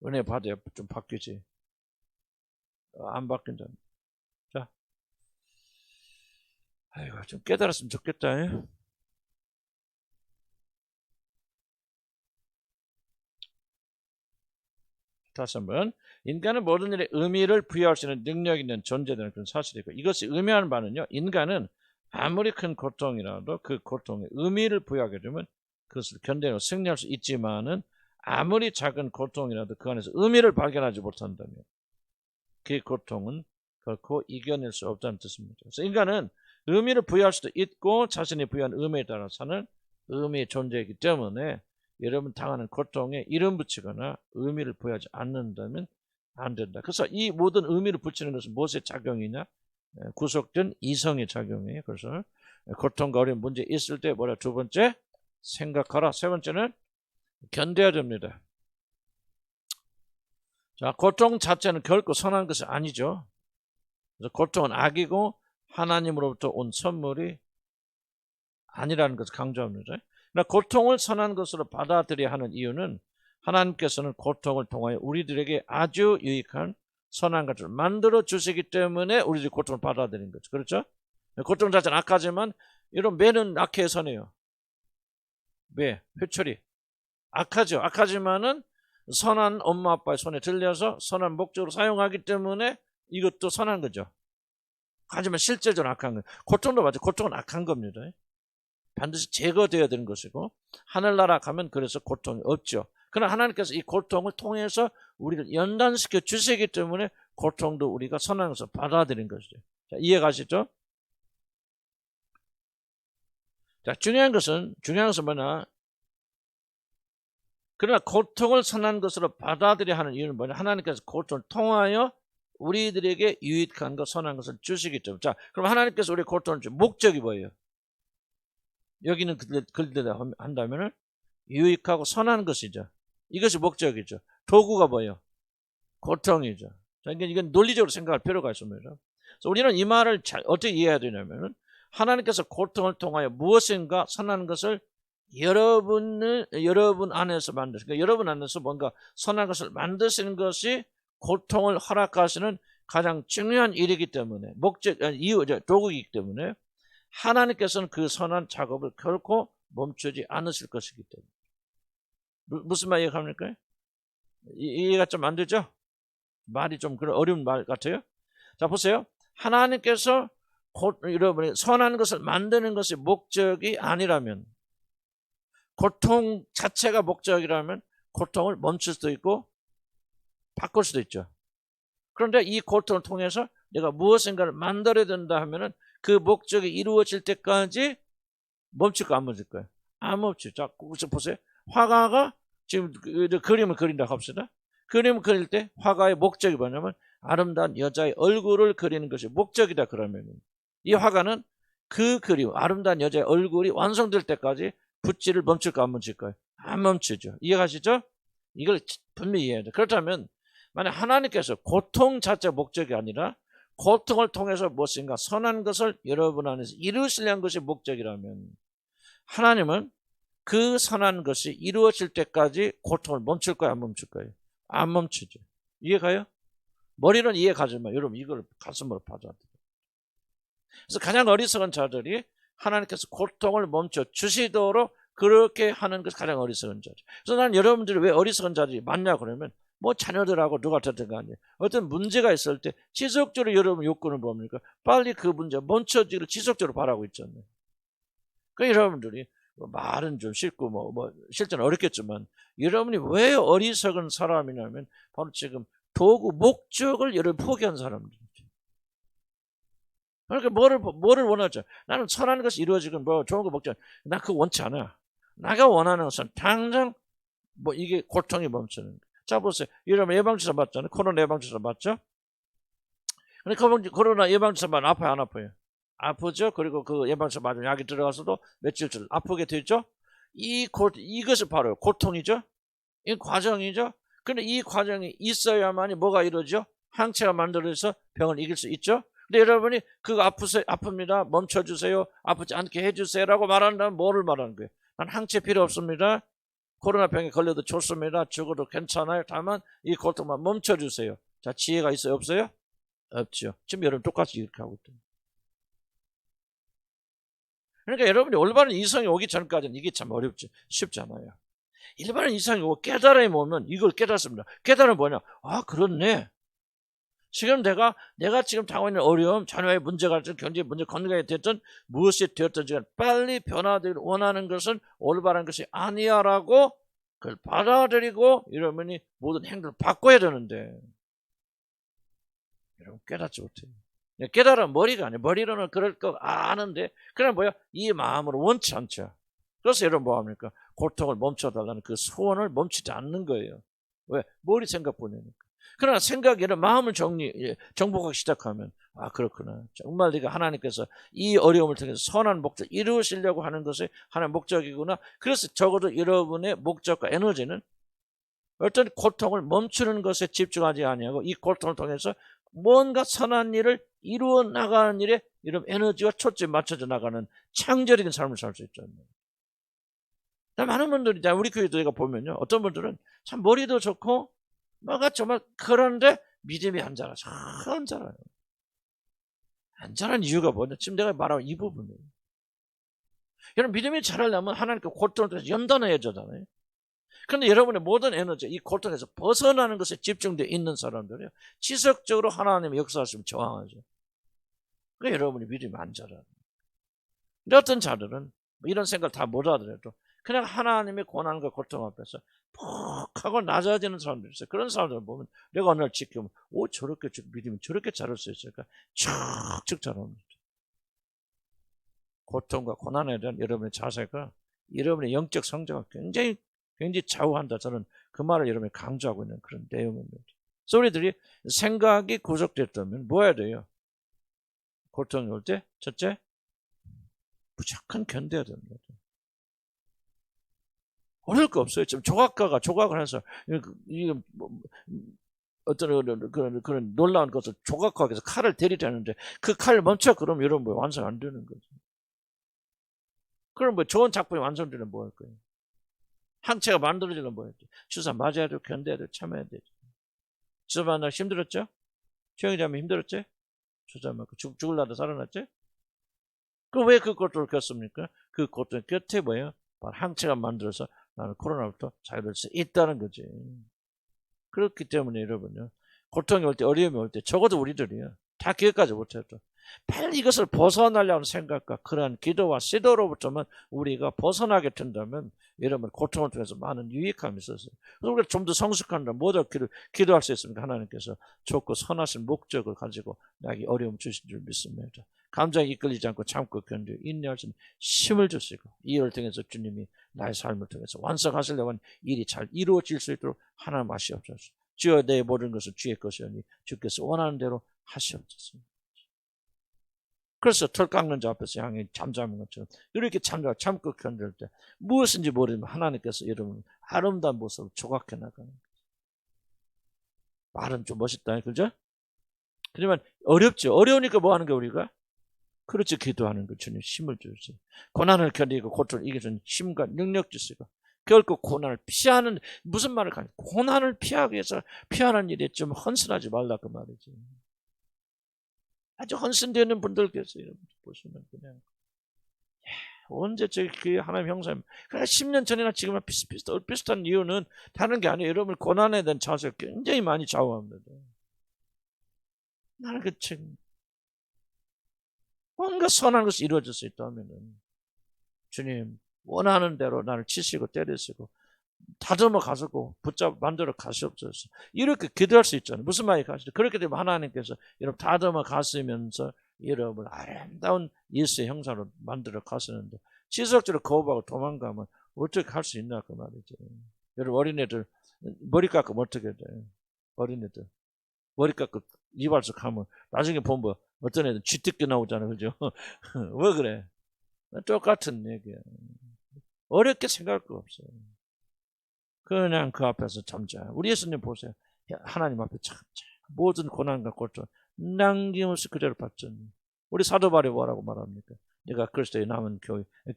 은혜 받아야 좀 바뀌지. 안 바뀐다. 자, 아이고 좀 깨달았으면 좋겠다. 다시 한번, 인간은 모든 일에 의미를 부여할 수 있는 능력 있는 존재되는 그런 사실이고, 이것이 의미하는 바는요, 인간은 아무리 큰 고통이라도 그 고통에 의미를 부여하게 되면 그것을 견뎌내고 승리할 수 있지만은, 아무리 작은 고통이라도 그 안에서 의미를 발견하지 못한다면 그 고통은 결코 이겨낼 수 없다는 뜻입니다. 그래서 인간은 의미를 부여할 수도 있고 자신이 부여한 의미에 따라 사는 의미의 존재이기 때문에 여러분 당하는 고통에 이름 붙이거나 의미를 부여하지 않는다면 안 된다. 그래서 이 모든 의미를 붙이는 것은 무엇의 작용이냐? 구속된 이성의 작용이에요. 그래서 고통과 어려운 문제 있을 때 뭐라? 두 번째, 생각하라. 세 번째는 견뎌야 됩니다. 자, 고통 자체는 결코 선한 것이 아니죠. 그래서 고통은 악이고 하나님으로부터 온 선물이 아니라는 것을 강조합니다. 그러나 고통을 선한 것으로 받아들여야 하는 이유는 하나님께서는 고통을 통하여 우리들에게 아주 유익한 선한 것을 만들어 주시기 때문에 우리들이 고통을 받아들이는 거죠. 그렇죠? 고통 자체는 악하지만 이런 매는 악해의 선이에요. 매, 회초리. 악하죠. 악하지만은 선한 엄마 아빠의 손에 들려서 선한 목적으로 사용하기 때문에 이것도 선한 거죠. 하지만 실제적으로 악한 거예요. 고통도 맞아요. 고통은 악한 겁니다. 반드시 제거되어야 되는 것이고, 하늘나라 가면 그래서 고통이 없죠. 그러나 하나님께서 이 고통을 통해서 우리를 연단시켜 주시기 때문에 고통도 우리가 선한 것을 받아들인 것이죠. 자, 이해가시죠? 자, 중요한 것은 뭐냐? 그러나 고통을 선한 것으로 받아들여야 하는 이유는 뭐냐? 하나님께서 고통을 통하여 우리들에게 유익한 것, 선한 것을 주시기 때문에. 자, 그럼 하나님께서 우리 고통을 줄 목적이 뭐예요? 여기는 글대로 한다면 유익하고 선한 것이죠. 이것이 목적이죠. 도구가 뭐예요? 고통이죠. 자, 이건 논리적으로 생각할 필요가 있습니다. 그래서 우리는 이 말을 어떻게 이해해야 되냐면, 하나님께서 고통을 통하여 무엇인가 선한 것을 여러분 안에서 만드시는, 그러니까 여러분 안에서 뭔가 선한 것을 만드시는 것이 고통을 허락하시는 가장 중요한 일이기 때문에, 도구이기 때문에 하나님께서는 그 선한 작업을 결코 멈추지 않으실 것이기 때문에. 무슨 말 이해합니까? 이해가 좀 안 되죠? 말이 좀 그런 어려운 말 같아요. 자, 보세요. 하나님께서 여러분이 선한 것을 만드는 것이 목적이 아니라면, 고통 자체가 목적이라면 고통을 멈출 수도 있고 바꿀 수도 있죠. 그런데 이 고통을 통해서 내가 무엇인가를 만들어야 된다 하면은 그 목적이 이루어질 때까지 멈출까 안 멈출까요? 안 멈춰. 자, 보세요. 화가가 지금 그림을 그린다고 합시다. 그림을 그릴 때 화가의 목적이 뭐냐면 아름다운 여자의 얼굴을 그리는 것이 목적이다 그러면 이 화가는 그 그림, 아름다운 여자의 얼굴이 완성될 때까지 붓질을 멈출까 안 멈출까요? 안 멈추죠. 이해가시죠? 이걸 분명히 이해해야 돼. 그렇다면 만약 하나님께서 고통 자체가 목적이 아니라 고통을 통해서 무엇인가 선한 것을 여러분 안에서 이루시려는 것이 목적이라면 하나님은 그 선한 것이 이루어질 때까지 고통을 멈출 거야 안 멈출 거예요? 안 멈추죠. 이해가요? 머리는 이해가지만 여러분 이걸 가슴으로 받아야 돼요. 그래서 가장 어리석은 자들이 하나님께서 고통을 멈춰 주시도록 그렇게 하는 것이 가장 어리석은 자죠. 그래서 난 여러분들이 왜 어리석은 자들이 많냐 그러면 뭐 자녀들하고 누가 됐든 간에 어떤 문제가 있을 때 지속적으로 여러분 욕구는 뭡니까? 빨리 그 문제 멈춰지기를 지속적으로 바라고 있잖아요. 그러니까 여러분들이 말은 좀 쉽고 실제는 어렵겠지만 여러분이 왜 어리석은 사람이냐면 바로 지금 도구 목적을 여러분 포기한 사람들이죠. 그러니까 뭐를 원하죠? 나는 선한 것이 이루어지건 뭐 좋은 거 먹자. 나 그거 원치 않아. 내가 원하는 것은 당장 이게 고통이 멈추는 거예요. 자 보세요. 여러분 예방주사 맞잖아요. 코로나 예방주사 맞죠? 근데 코로나 예방주사 맞으면 아파요 안 아파요? 아프죠? 그리고 그 예방주사 맞으면 약이 들어가서도 며칠쯤 아프게 되죠? 이것이 바로 고통이죠? 이 과정이죠? 근데 이 과정이 있어야만이 뭐가 이루어지죠? 항체가 만들어져서 병을 이길 수 있죠? 근데 여러분이 그거 아픕니다. 멈춰주세요. 아프지 않게 해주세요라고 말한다면 뭐를 말하는 거예요? 난 항체 필요 없습니다. 코로나 병에 걸려도 좋습니다. 죽어도 괜찮아요. 다만 이 고통만 멈춰주세요. 자, 지혜가 있어요? 없어요? 없죠. 지금 여러분 똑같이 이렇게 하고 있대요. 그러니까 여러분이 올바른 이성이 오기 전까지는 이게 참 어렵지. 쉽지 않아요. 일반은 이성이 오고 깨달음이 오면 이걸 깨닫습니다. 깨달음은 뭐냐? 아, 그렇네. 지금 내가 지금 당하고 있는 어려움, 자녀의 문제가 됐든 경제 문제, 건강이 됐든 무엇이 되었든지 빨리 변화되길 원하는 것은 올바른 것이 아니야라고 그걸 받아들이고 이러면 모든 행동을 바꿔야 되는데 여러분 깨닫지 못해요. 깨달은 머리가 아니에요. 머리로는 그럴 거 아는데 그냥 뭐야? 이 마음으로 원치 않죠. 그래서 여러분 뭐합니까? 고통을 멈춰달라는 그 소원을 멈추지 않는 거예요. 왜? 머리 생각 보내니까. 그러나 생각이 아니라 마음을 정복하기 시작하면 아 그렇구나. 정말 네가 하나님께서 이 어려움을 통해서 선한 목적 이루시려고 하는 것이 하나의 목적이구나. 그래서 적어도 여러분의 목적과 에너지는 어떤 고통을 멈추는 것에 집중하지 아니하고 이 고통을 통해서 뭔가 선한 일을 이루어 나가는 일에 이런 에너지와 초점이 맞춰져 나가는 창조적인 삶을 살 수 있잖아요. 많은 분들이 우리 교회도 제가 보면요. 어떤 분들은 참 머리도 좋고 뭐가 정말 그런데 믿음이 안 자라. 잘 안 자라요. 안 자라는 이유가 뭐냐? 지금 내가 말한 이 부분이에요. 여러분 믿음이 자라려면 하나님께 고통을 통해서 연단해야 되잖아요. 그런데 여러분의 모든 에너지 이 고통에서 벗어나는 것에 집중되어 있는 사람들이요. 지속적으로 하나님의 역사하시면 저항하죠. 그러니까 여러분이 믿음이 안 자라요. 근데 어떤 자들은 이런 생각을 다 못 하더라도 그냥 하나님의 고난과 고통 앞에서 푹 하고 낮아지는 사람들이 있어요. 그런 사람들을 보면 내가 어느 날 지키면 저렇게 믿음이 저렇게 자랄 수 있을까? 쭉쭉 자랍니다. 고통과 고난에 대한 여러분의 자세가 여러분의 영적 성장을 굉장히 좌우한다. 저는 그 말을 여러분이 강조하고 있는 그런 내용입니다. 그래서 우리들이 생각이 구속됐다면 뭐 해야 돼요? 고통이 올 때 첫째 무조건 견뎌야 됩니다. 어려울 거 없어요. 지금 조각가가 조각을 해서 어떤 그런 놀라운 것을 조각가에서 칼을 때리려는데 그 칼을 멈춰 그러면 여러분 뭐 완성 안 되는 거죠. 그럼 뭐 좋은 작품이 완성되면 뭐 할 거예요? 항체가 만들어지면 뭐 할지? 주사 맞아야 돼, 견뎌야 돼, 참아야 되죠. 주사 맞는 날 힘들었죠? 최영자면 힘들었지? 주사 맞고 죽을라도 살아났지? 그 왜 그 고통을 겪습니까? 그 고통 곁에 뭐예요? 바로 항체가 만들어서 나는 코로나부터 자유로울 수 있다는 거지. 그렇기 때문에 여러분요. 고통이 올 때, 어려움이 올 때 적어도 우리들이요. 다 기억하지 못해도 빨리 이것을 벗어나려는 생각과 그러한 기도와 시도로부터만 우리가 벗어나게 된다면 여러분 고통을 통해서 많은 유익함이 있었어요. 그래서 우리가 좀 더 성숙한다. 뭐더 기도할 수 있습니까? 하나님께서 좋고 선하신 목적을 가지고 나에게 어려움 주신 줄 믿습니다. 감정에 이끌리지 않고 참고 견디고 인내할 수 있는 힘을 주시고 이 일을 통해서 주님이 나의 삶을 통해서 완성하시려고 하는 일이 잘 이루어질 수 있도록 하나님 하시옵소서. 주여 내 모든 것은 주의 것이오니 주께서 원하는 대로 하시옵소서. 그래서 털 깎는 자 앞에서 양이 잠자는 것처럼 이렇게 참고 견딜 때 무엇인지 모르면 하나님께서 여러분 아름다운 모습을 조각해 나가는 거예요. 말은 좀 멋있다, 그죠? 하지만 어렵죠. 어려우니까 뭐 하는 거 우리가? 그렇지, 기도하는 거. 주님 힘을 주세요. 고난을 견디고 고통을 이겨주는 힘과 능력 주시고 결코 고난을 피하는, 무슨 말을 가냐, 고난을 피하기 위해서 피하는 일에 좀 헌신하지 말라 그 말이지. 아주 헌신되는 분들께서 여러분 보시면 그냥 언제 저기 하나님 형사님, 그러니까 10년 전이나 지금은 비슷한 이유는 다른 게 아니에요. 여러분 고난에 대한 자세를 굉장히 많이 좌우합니다. 나는 뭔가 선한 것이 이루어질 수 있다면은 주님 원하는 대로 나를 치시고 때리시고 다듬어 가지고 붙잡아 만들어 가시옵소서. 이렇게 기도할 수 있잖아요. 무슨 말이 가시죠? 그렇게 되면 하나님께서 여러분 다듬어 가시면서 여러분 아름다운 예수의 형상으로 만들어 가시는데 지속적으로 거부하고 도망가면 어떻게 할 수 있나 그 말이죠. 여러분 어린애들 머리 깎으면 어떻게 돼요? 어린애들 머리 깎고 이발소 하면 나중에 보면 어떤 애들 쥐뜯기 나오잖아요. 그죠? 왜 그래? 똑같은 얘기야. 어렵게 생각할 거 없어요. 그냥 그 앞에서 잠자. 우리 예수님 보세요. 하나님 앞에 참자. 모든 고난과 고통 남김없이 그대로 받잖아요. 우리 사도 바울이 뭐라고 말합니까? 내가 그리스도의 남은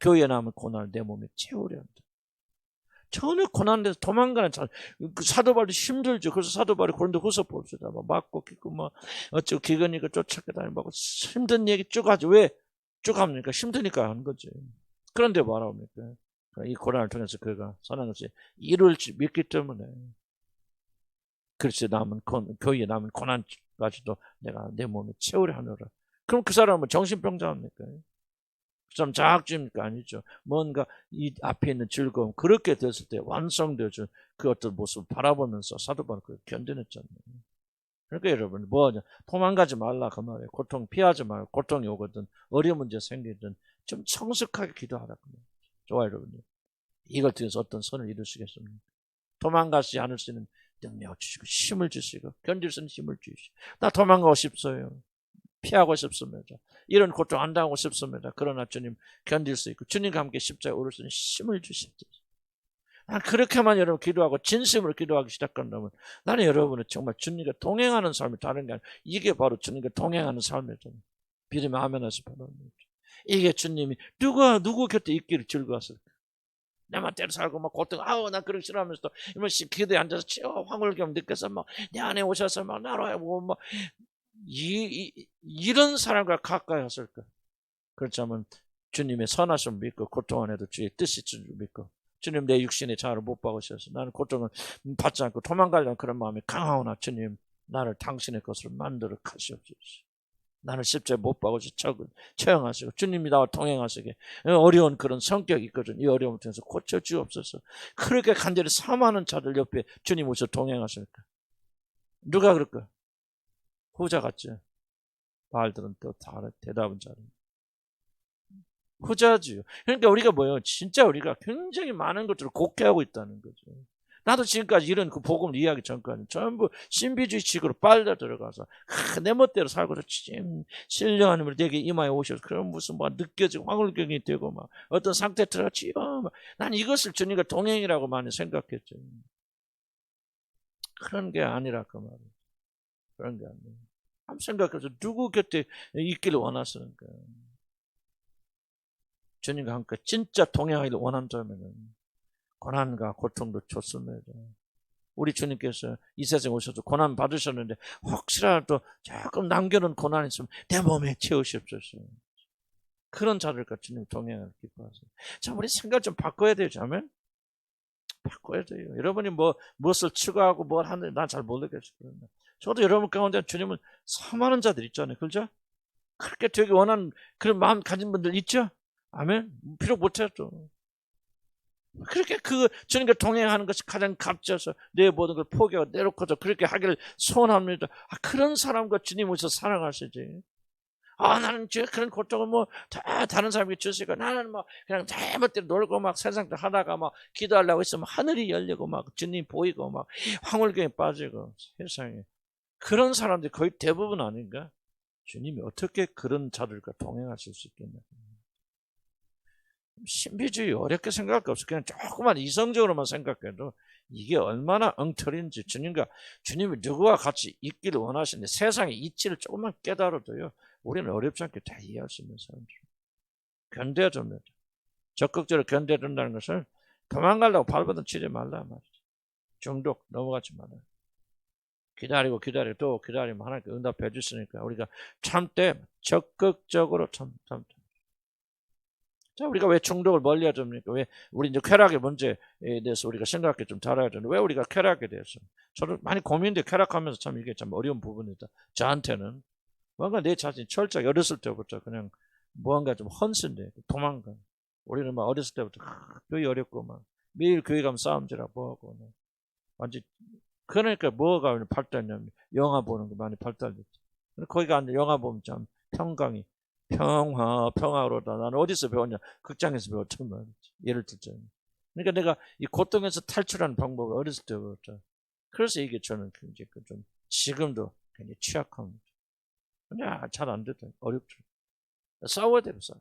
교회에 남은 고난을 내 몸에 채우려 한다. 전혀 고난에서 도망가는 그 사도 바울이 힘들죠. 그래서 사도 바울이 고린도후서 봅시다. 맞고 기고 어쩌고 기근이고 쫓아게 다니고 힘든 얘기 쭉 하죠. 왜 쭉 합니까? 힘드니까 하는 거지. 그런데 뭐라고 합니까? 이 고난을 통해서 그가 선한 것이 이룰지 믿기 때문에 그리스도의 남은 교회에 남은 고난까지도 내가 내 몸에 채우려 하노라. 그럼 그 사람은 정신병자입니까? 그 사람 자학주입니까? 아니죠. 뭔가 이 앞에 있는 즐거움 그렇게 됐을 때 완성되어진 그 어떤 모습을 바라보면서 사도 바울은 그걸 견뎌냈잖아요. 그러니까 여러분 뭐냐, 도망가지 말라 그 말이에요. 고통 피하지 말고 고통이 오거든 어려운 문제 생기든 좀 성숙하게 기도하라 그 말이에요. 좋아요 여러분. 이걸 통해서 어떤 선을 이루시겠습니까? 도망가지 않을 수 있는 능력 주시고 힘을 주시고 견딜 수 있는 힘을 주시고 나 도망가고 싶어요. 피하고 싶습니다. 이런 고통 안 당하고 싶습니다. 그러나 주님 견딜 수 있고 주님과 함께 십자가에 오를 수 있는 힘을 주십시오. 난 그렇게만 여러분 기도하고 진심으로 기도하기 시작한다면 나는 여러분은 정말 주님과 동행하는 삶이 다른 게 아니라 이게 바로 주님과 동행하는 삶이죠. 믿으면 아멘 하시 바랍니다. 이게 주님이 누구 곁에 있기를 즐거웠을까? 내 맘대로 살고 막 고통 나 그러기 싫어하면서 또 기도에 앉아서 황홀경 느껴서 내 안에 오셔서 나로 하고 이런 사람과 가까이 하실까? 그렇자면 주님의 선하심을 믿고 고통 안에도 주의 뜻이 줄 믿고 주님 내 육신의 자아를 못 박으셔서 나는 고통을 받지 않고 도망가려는 그런 마음이 강하오나 주님 나를 당신의 것으로 만들어 가시옵소서. 나는 십자가에 못 박으시 처형하시고 주님이 나와 동행하시게 어려운 그런 성격이 있거든. 이 어려움을 통해서 고쳐주옵소서. 그렇게 간절히 사모하는 자들 옆에 주님 오셔 동행하실까? 누가 그럴까? 후자 같죠. 바알들은 또 다른 대답은 잘해. 후자지요. 그러니까 우리가 뭐예요? 진짜 우리가 굉장히 많은 것들을 곡해하고 있다는 거죠. 나도 지금까지 이런 그 복음을 이해하기 전까지 전부 신비주의식으로 빨려 들어가서 내 멋대로 살고서 신령하님을 내게 이마에 오셔서 그런 무슨 느껴지고 황홀경이 되고 어떤 상태에 들어갔지. 난 이것을 주님과 동행이라고 많이 생각했죠. 그런 게 아니라 그 말이에요. 그런 게 아니에요. 한번 생각해서 누구 곁에 있기를 원하시는가? 주님과 함께 진짜 동행하기를 원한다면 고난과 고통도 좋습니다. 우리 주님께서 이 세상에 오셔서 고난 받으셨는데 혹시라도 조금 남겨놓은 고난이 있으면 내 몸에 채우십시오. 그런 자들과 주님 동행을 기뻐하세요. 자, 우리 생각 좀 바꿔야 되죠. 아멘? 바꿔야 돼요. 여러분이 무엇을 추구하고 뭘 하는지 난 잘 모르겠어요. 저도 여러분 가운데 주님을 사모하는 자들 있잖아요. 그렇죠? 그렇게 되기 원하는 그런 마음 가진 분들 있죠? 아멘? 필요 못해도. 그렇게 주님과 동행하는 것이 가장 값져서 내 모든 걸 포기하고 내놓고도 그렇게 하기를 소원합니다. 그런 사람과 주님으로서 사랑하시지. 나는 그런 고통을 다 다른 사람이 주시고 나는 그냥 잘못대로 놀고 세상도 하다가 기도하려고 있으면 하늘이 열리고 주님 보이고 황홀경에 빠지고 세상에. 그런 사람들이 거의 대부분 아닌가? 주님이 어떻게 그런 자들과 동행하실 수 있겠냐? 신비주의 어렵게 생각할 거 없어. 그냥 조금만 이성적으로만 생각해도 이게 얼마나 엉터리인지 주님이 누구와 같이 있기를 원하시는데 세상의 이치를 조금만 깨달아도요. 우리는 어렵지 않게 다 이해할 수 있는 사람들. 견뎌야 됩니다. 적극적으로 견뎌야 된다는 것을 도망가려고 발버둥 치지 말라 말이죠. 중독 넘어가지 말라. 기다리고 또 기다리면 하나님께 응답해 주시니까 우리가 참되 적극적으로 참. 자, 우리가 왜 중독을 멀리해야 됩니까? 왜 우리 이제 쾌락의 문제에 대해서 우리가 생각해 좀 달아야 되는데 왜 우리가 쾌락에 대해서 저는 많이 고민돼 쾌락하면서 참 이게 참 어려운 부분이다. 저한테는 뭔가 내 자신이 철저하게 어렸을 때부터 그냥 뭔가 좀 헌신돼 도망가. 우리는 어렸을 때부터 교회 어렵고 매일 교회 가면 싸움질하고 하고 완전 그러니까 뭐가 발달냐면 영화 보는 거 많이 발달됐죠. 거기 가서 영화 보면 참 평강이 평화로다. 나는 어디서 배웠냐? 극장에서 배웠단 말이지. 예를 들자면. 그러니까 내가 이 고통에서 탈출하는 방법을 어렸을 때 배웠죠. 그래서 이게 저는 이제 좀 지금도 굉장히 취약합니다. 그냥 잘 안 되다. 어렵죠. 싸워야 돼요, 싸워.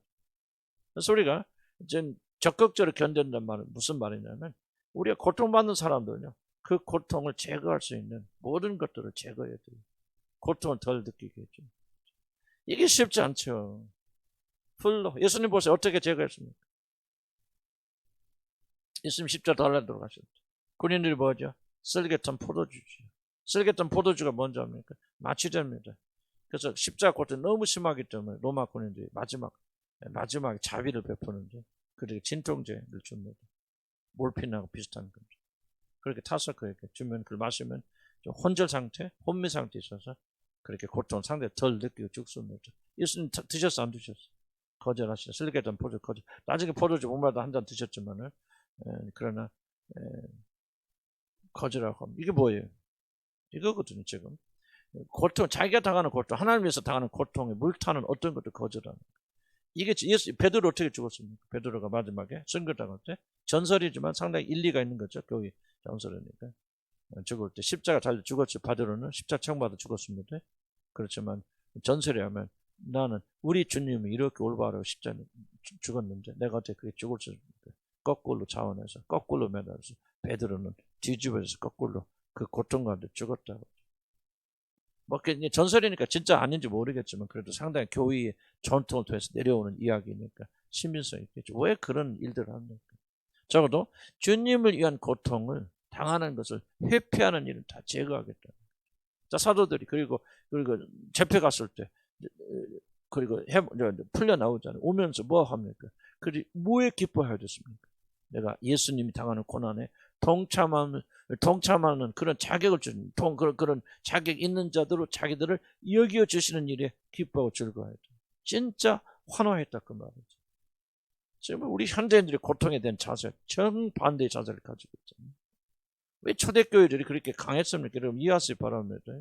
그래서 우리가 이제 적극적으로 견딘다는 말은 무슨 말이냐면 우리가 고통받는 사람들은요. 그 고통을 제거할 수 있는 모든 것들을 제거해야 돼요. 고통을 덜 느끼게 해줘. 이게 쉽지 않죠. 풀로. 예수님 보세요. 어떻게 제거했습니까? 예수님 십자가 달라 들어가셨죠. 군인들이 뭐죠? 쓸개탄 포도주죠. 쓸개탄 포도주가 뭔지 압니까? 마취제입니다. 그래서 십자가 고통이 너무 심하기 때문에 로마 군인들이 마지막에 자비를 베푸는데 그렇게 진통제를 줍니다. 몰핀하고 비슷한 겁니다. 그렇게 타서 그렇게 주면 그걸 마시면 좀 혼절 상태, 혼미 상태에 있어서 그렇게 고통 상당히 덜 느끼고 죽습니다. 예수님 드셨어 안 드셨어? 거절하시죠. 쓸개탄 포도주 거절. 나중에 포도주 몸마다 한 잔 드셨지만은 그러나 거절하고 합니다. 이게 뭐예요? 이거거든요 지금. 고통, 자기가 당하는 고통, 하나님에서 당하는 고통에 물타는 어떤 것도 거절하는 거예요. 이게 베드로 어떻게 죽었습니까? 베드로가 마지막에 선교당할 때 전설이지만 상당히 일리가 있는 거죠. 교회 전설이니까. 죽을 때 십자가 잘 죽었지. 베드로는 십자가 처형받아 죽었습니다. 그렇지만 전설에 하면 나는 우리 주님이 이렇게 올바로 십자가에 죽었는데 내가 어떻게 그렇게 죽을 수 있습니까? 거꾸로 자원해서 거꾸로 매달아서 베드로는 뒤집어져서 거꾸로 그 고통 가운데 죽었다고. 전설이니까 진짜 아닌지 모르겠지만 그래도 상당히 교회의 전통을 통해서 내려오는 이야기니까 신빙성이 있겠죠. 왜 그런 일들을 합니까? 적어도 주님을 위한 고통을 당하는 것을 회피하는 일은 다 제거하겠다. 자, 사도들이 그리고 집회 갔을 때 그리고 풀려 나오잖아요. 오면서 뭐 합니까? 그리고 뭐에 기뻐해야 됐습니까? 내가 예수님이 당하는 고난에 동참하는 그런 자격을 주는 그런 자격 있는 자들로 자기들을 여겨 주시는 일에 기뻐하고 즐거워했다. 진짜 환호했다 그 말이죠. 지금 우리 현대인들이 고통에 대한 자세 정반대의 자세를 가지고 있잖아요. 왜 초대교회들이 그렇게 강했습니까? 여러분 이해하시기 바랍니다.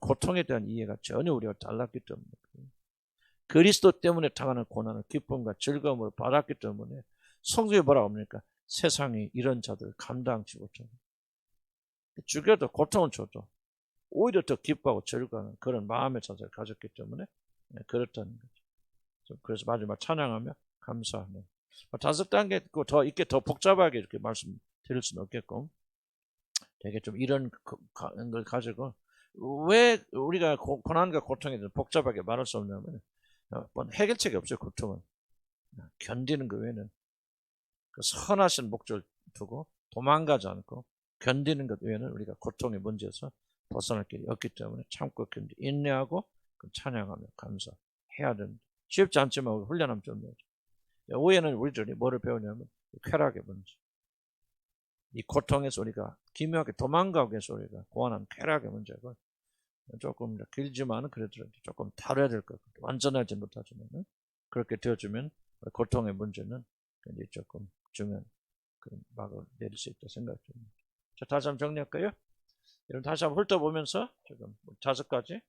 고통에 대한 이해가 전혀 우리가 달랐기 때문에 그리스도 때문에 당하는 고난을 기쁨과 즐거움으로 받았기 때문에 성경에 뭐라고 합니까? 세상이 이런 자들 감당치 못하고 죽여도 고통은 줘도 오히려 더 기뻐하고 즐거워하는 그런 마음의 자세를 가졌기 때문에 그렇다는 거죠. 그래서 마지막 찬양하며 감사하며 5단계 더 이렇게 더 복잡하게 이렇게 말씀드릴 수는 없겠고 되게 좀 이런 걸 가지고 왜 우리가 고난과 고통에 대해서 복잡하게 말할 수 없냐면 해결책이 없어요. 고통은 견디는 것 외에는 그 선하신 목적을 두고 도망가지 않고 견디는 것 외에는 우리가 고통의 문제에서 벗어날 길이 없기 때문에 참고 견디 인내하고 찬양하며 감사해야 됩니다. 쉽지 않지만 훈련하면 좀 되죠. 오해는 우리들이 뭐를 배우냐면 쾌락의 문제. 이 고통에서 우리가 기묘하게 도망가기 위해서 우리가 고안한 쾌락의 문제고 조금 길지만은 그래도 조금 다뤄야 될 것 같아요. 완전하지 못하지만은 그렇게 되어주면 고통의 문제는 굉장히 조금 중요한 그 막을 내릴 수 있다 생각됩니다. 자, 다시 한번 정리할까요? 이런 다시 한번 훑어보면서 지금 5가지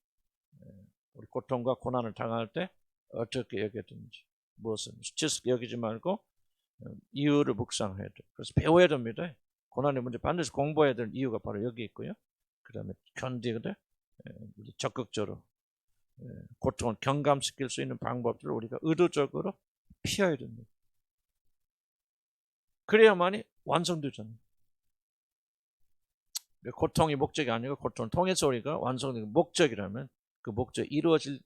우리 고통과 고난을 당할 때 어떻게 여겨야 되는지, 무엇을 수치스럽게 여기지 말고 이유를 묵상해야 돼요. 그래서 배워야 됩니다. 고난의 문제 반드시 공부해야 될 이유가 바로 여기 있고요. 그 다음에 견디거든 적극적으로 고통을 경감시킬 수 있는 방법들을 우리가 의도적으로 피해야 됩니다. 그래야만이 완성되잖아요. 고통이 목적이 아니고 고통을 통해서 우리가 완성되는 목적이라면 그 목적이 이루어질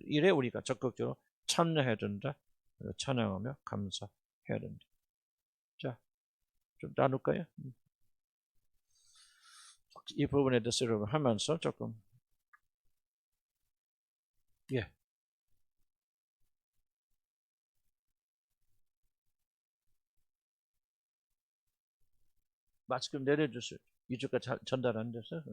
일에 우리가 적극적으로 참여해야 된다. 찬양하며 감사해야 된다. 자, 좀 나눌까요? 이 부분에 대해서 여러분 하면서 조금 예. 마스크 내려주세요. 2주가 전달 안 돼서.